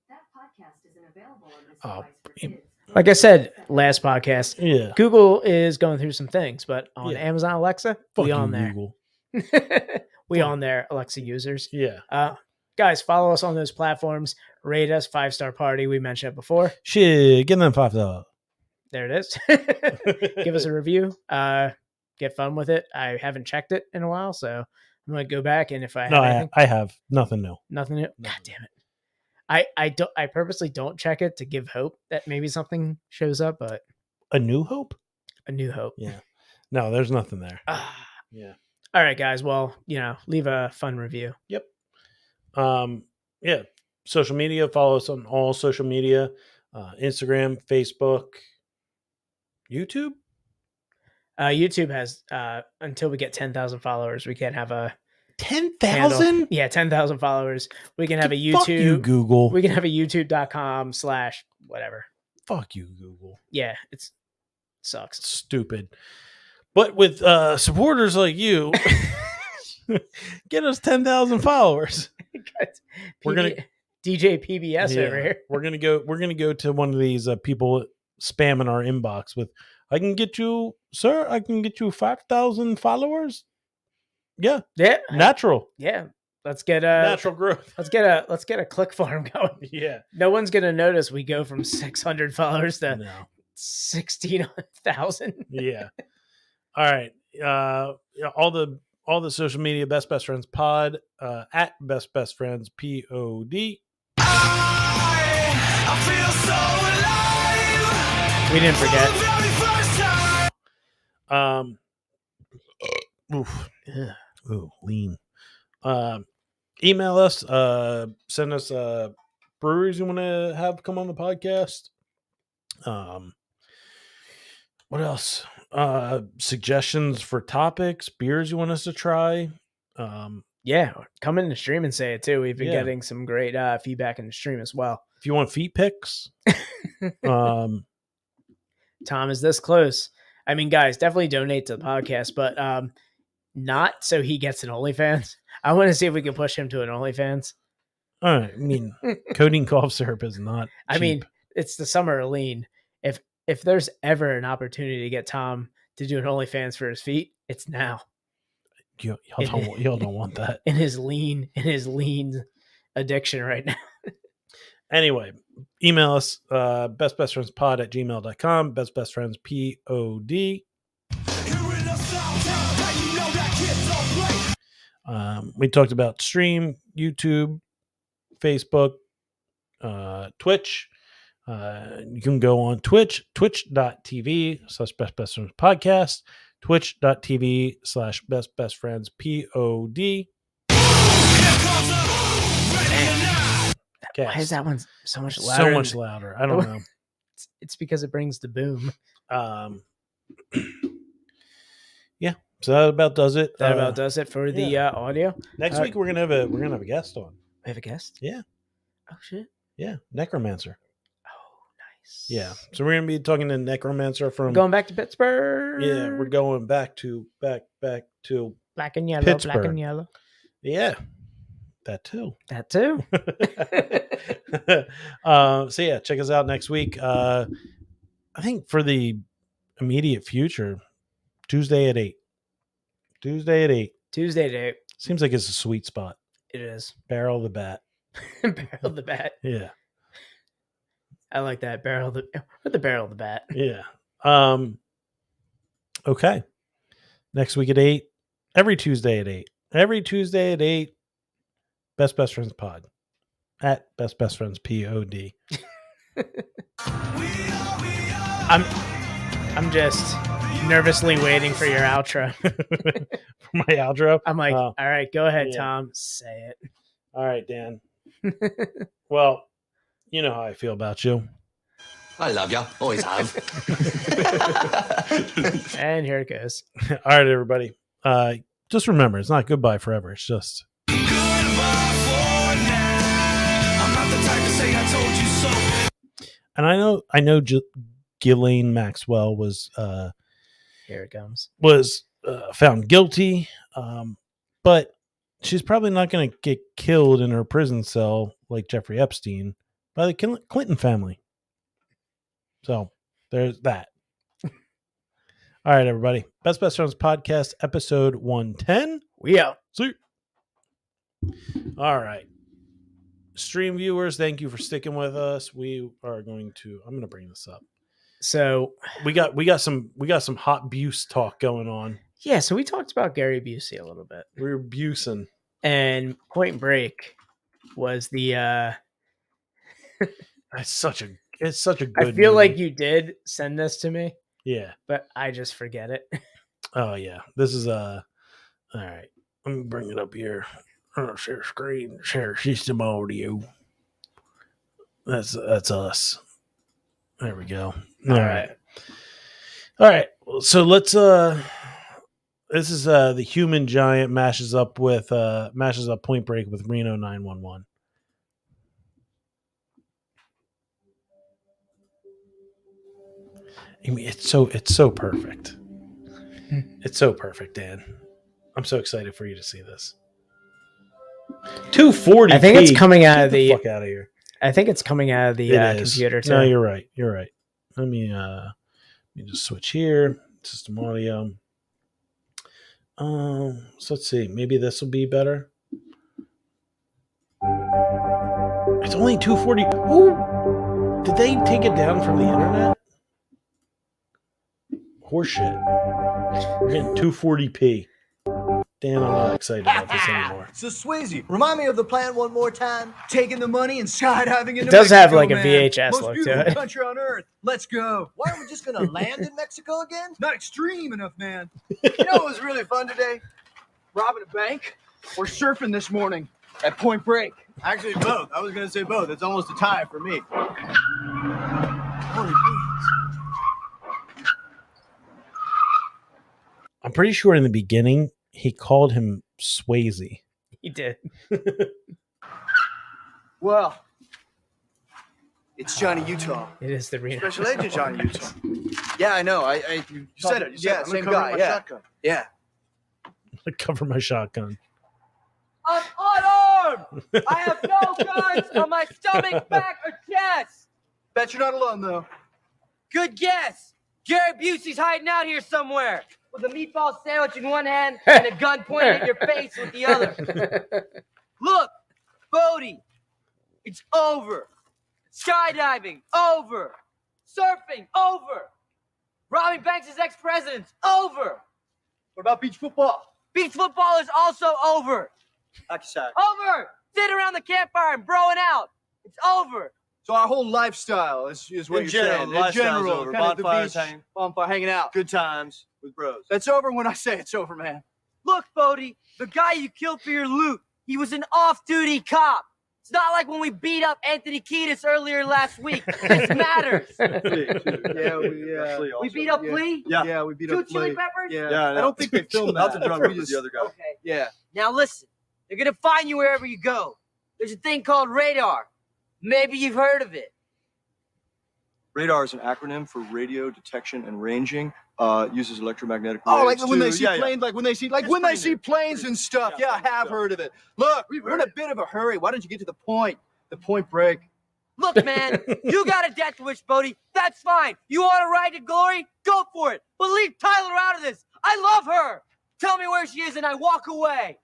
That podcast isn't available on this Oh, device for kids. Like I said last podcast, Yeah. Google is going through some things, but on Yeah. Amazon Alexa, Fuck we you, on there. Google. We on there, Alexa users. Yeah. Guys, follow us on those platforms. Rate us 5-star party. We mentioned it before. Shit, give them $5. There it is. Give us a review. Get fun with it. I haven't checked it in a while, so I'm gonna go back, and if I have anything, I have nothing new. nothing new. God damn it. I purposely don't check it to give hope that maybe something shows up, but A New Hope? a new hope. Yeah. No, there's nothing there. Yeah. All right, guys. Well, leave a fun review. Yep. Yeah. Social media. Follow us on all social media. Instagram, Facebook, YouTube. YouTube has until we get 10,000 followers, we can't have a 10,000? Yeah, 10,000 followers. We can have a YouTube. Fuck you, Google. We can have a youtube.com/whatever. Fuck you, Google. Yeah, it sucks. Stupid. But with supporters like you, get us 10,000 followers. We're gonna DJ PBS over here. We're gonna go to one of these people spamming our inbox with, I can get you 5,000 followers. Yeah. Natural. Yeah. Let's get natural growth. Let's get a click farm going. Yeah. No one's gonna notice we go from 600 followers to 16,000. Yeah. All right. All the social media, best friends pod, at best friends POD. I feel so alive. We didn't forget. Lean. Email us, send us breweries you want to have come on the podcast. What else? Suggestions for topics, beers you want us to try. Yeah, come in the stream and say it too. We've been getting some great feedback in the stream as well. If you want feet pics, Tom is this close. I mean, guys, definitely donate to the podcast, but not so he gets an OnlyFans. I want to see if we can push him to an OnlyFans. All right. I mean, codeine cough syrup is not cheap. I mean, it's the summer of lean. If there's ever an opportunity to get Tom to do an OnlyFans for his feet, it's now. Y'all don't want that. In his lean addiction right now. Anyway, email us bestfriendspod@gmail.com, bestfriendspod. We talked about stream, YouTube, Facebook, Twitch. You can go on twitch.tv/bestfriendspodcast, twitch.tv/bestfriendspod. Why is that one so much louder? So much louder. I don't know. It's because it brings the boom. Yeah. So that about does it. That about does it for the audio. Next week we're gonna have a guest on. We have a guest? Yeah. Oh shit. Yeah, necromancer. Oh, nice. Yeah. So we're gonna be talking to necromancer from we're going back to Pittsburgh. Yeah, we're going back to black and yellow. Pittsburgh. Black and yellow. Yeah. That too. So yeah, check us out next week. I think for the immediate future, Tuesday at 8. Tuesday at 8. Seems like it's a sweet spot. It is. Barrel the bat. Barrel the bat. Yeah. I like that. Barrel the bat. Yeah. Okay. Next week at 8. Every Tuesday at 8. Best Friends Pod. At Best Friends POD. I'm just nervously waiting for your outro. For my outro? I'm like, all right, go ahead, Tom. Say it. All right, Dan. Well, you know how I feel about you. I love you. Always have. And here it goes. All right, everybody. Just remember, it's not goodbye forever. It's just Goodbye for now. I'm not the type to say I told you so. And I know Ghislaine Maxwell was here it comes. Was found guilty, but she's probably not going to get killed in her prison cell like Jeffrey Epstein by the Clinton family. So there's that. All right, everybody. Best Friends Podcast, episode 110. We out. See. All right. Stream viewers, thank you for sticking with us. We are going to. I'm going to bring this up. So we got some hot Buse talk going on. Yeah, so we talked about Gary Busey a little bit. We were Busing. And Point Break was the it's such a good I feel movie. like you did send this to me. Yeah. But I just forget it. Oh yeah. This is all right. Let me bring it up here. Share screen, share system audio. That's us. There we go. All right. So let's this is the Human Giant mashes up Point Break with Reno 911. I mean, it's so perfect. It's so perfect, Dan. I'm so excited for you to see this. 240. I think it's coming out of the fuck out of here. I think it's coming out of the computer too. No, you're right. Let me just switch here. System audio. So let's see. Maybe this will be better. It's only 240. Ooh, did they take it down from the internet? Horseshit. We're getting 240p. Dan, I'm not excited about this anymore. So Swayze, remind me of the plan one more time. Taking the money and skydiving into It does Mexico, have like a man. VHS Most look beautiful to it. country on earth. Let's go. Why aren't we just gonna land in Mexico again? Not extreme enough, man. You know what was really fun today? Robbing a bank or surfing this morning at Point Break. Actually, both. I was gonna say both. It's almost a tie for me. Holy beans. I'm pretty sure in the beginning he called him Swayze. He did. Well, it's Johnny Utah. It is the Reno. Special Agent Johnny Utah. Yeah, I know. You said it. Yeah, same guy. Yeah. Yeah. I cover my shotgun. I'm unarmed! I have no guns on my stomach, back, or chest! Bet you're not alone, though. Good guess! Gary Busey's hiding out here somewhere with a meatball sandwich in one hand and a gun pointed at your face with the other. Look, Bodie, it's over. Skydiving, over. Surfing, over. Robbing banks as ex-presidents, over. What about beach football? Beach football is also over. Exercise. Over. Sit around the campfire and broing out. It's over. So our whole lifestyle is what In you're general, saying. In general, over. kind of the Bonfires beach, bonfire, hanging out. Good times with bros. That's over when I say it's over, man. Look, Bodie, the guy you killed for your loot, he was an off-duty cop. It's not like when we beat up Anthony Kiedis earlier last week. This matters. We beat up Flea? Yeah, we beat Two up chili Flea. peppers? Yeah, I don't think they filmed Not that. the drummer, just the other guy. Okay. Yeah. Now listen, they're gonna find you wherever you go. There's a thing called radar. Maybe you've heard of it. Radar is an acronym for radio detection and ranging. Uses electromagnetic Oh, waves like when they to- see yeah, yeah. planes, like when they see, It's pretty new. planes and stuff. Yeah, I have heard of it. Look, we're in a bit of a hurry. Why don't you get to the point? The Point Break. Look, man, you got a death wish, Bodie. That's fine. You want to ride to glory? Go for it. But leave Tyler out of this. I love her. Tell me where she is and I walk away.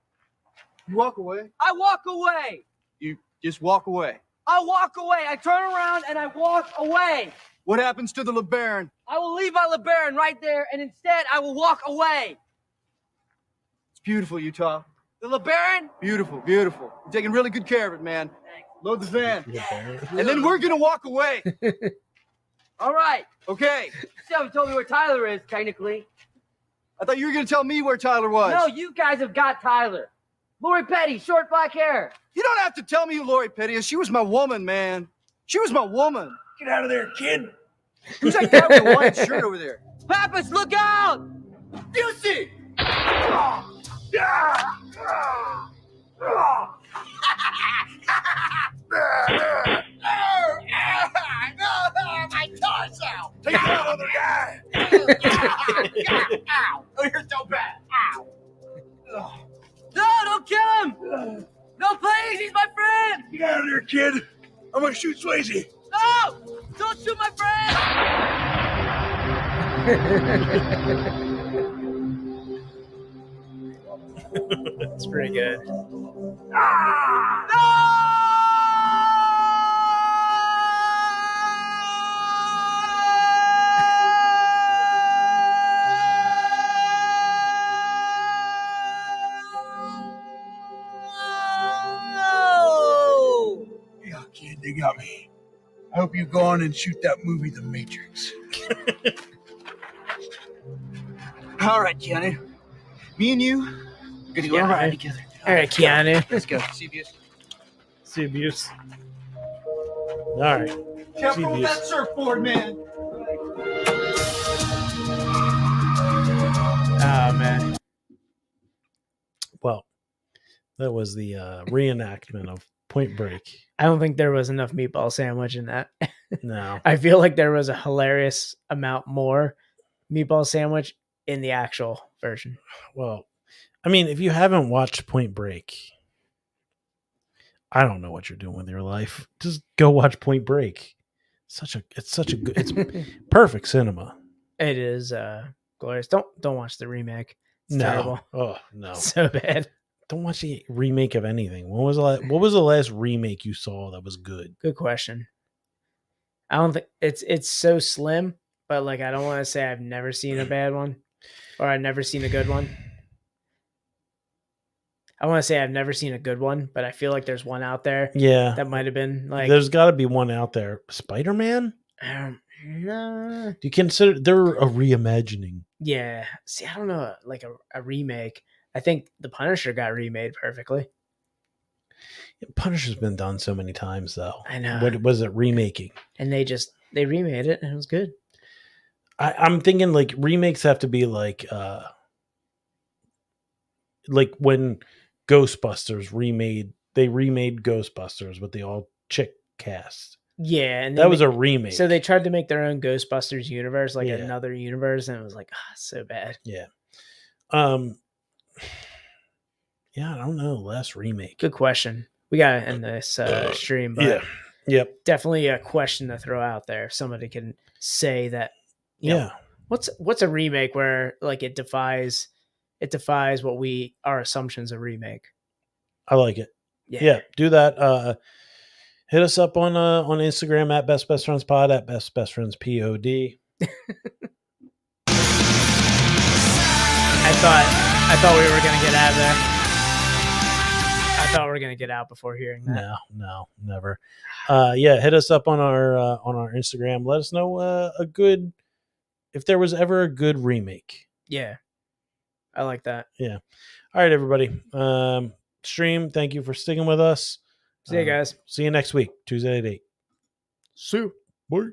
You walk away. I walk away. You just walk away. I walk away. I turn around and I walk away. What happens to the LeBaron? I will leave my LeBaron right there, and instead I will walk away. It's beautiful, Utah. The LeBaron? Beautiful, beautiful. You're taking really good care of it, man. Thanks. Load the van. And then we're gonna walk away. All right. Okay. You still haven't told me where Tyler is, technically. I thought you were gonna tell me where Tyler was. No, you guys have got Tyler. Lori Petty, short black hair. You don't have to tell me who Lori Petty is. She was my woman, man. She was my woman. Get out of there, kid. Who's that guy with the white shirt over there? Pappas, look out! Busey! My torso! Take that other guy! Oh, you're so bad! Ow! No, don't kill him! No, please, he's my friend! Get out of there, kid! I'm gonna shoot Swayze! No! Don't shoot my friend! It's pretty good. Yeah, kid, they got me. I hope you go on and shoot that movie, The Matrix. All right, Keanu. Me and you are gonna go on a ride together. All right, Keanu. Let's go. See abuse. See abuse. All right. Careful with that surfboard, man. Oh man. Well, that was the reenactment of Point Break. I don't think there was enough meatball sandwich in that. No. I feel like there was a hilarious amount more meatball sandwich in the actual version. Well, I mean, if you haven't watched Point Break, I don't know what you're doing with your life. Just go watch Point Break. It's perfect cinema. It is glorious. Don't watch the remake. It's terrible. Oh no. So bad. Don't watch the remake of anything. What was the last remake you saw that was good? Good question. I don't think it's so slim, but like I don't want to say I've never seen a bad one or I've never seen a good one. I want to say I've never seen a good one, but I feel like there's one out there. Yeah. That might have been like There's got to be one out there. Spider-Man? no. Do you consider they're a reimagining? Yeah. See, I don't know, like a remake. I think The Punisher got remade perfectly. Punisher's been done so many times, though. I know. What was it remaking? And they remade it, and it was good. I'm thinking like remakes have to be like when Ghostbusters remade Ghostbusters with the all chick cast. Yeah, and that was a remake. So they tried to make their own Ghostbusters universe, like another universe, and it was like, so bad. Yeah. Yeah, I don't know. Last remake. Good question. We gotta end this stream, but yeah, yep. Definitely a question to throw out there. If somebody can say that, you know, what's a remake where like it defies what our assumptions of remake. I like it. Yeah, do that. Hit us up on Instagram at bestfriendspod at bestfriendspod. I thought we were gonna get out of there. I thought we were gonna get out before hearing that. No, never. Yeah, hit us up on our Instagram. Let us know if there was ever a good remake. Yeah, I like that. Yeah. All right, everybody. Stream. Thank you for sticking with us. See you guys. See you next week, Tuesday at 8. See you. Bye.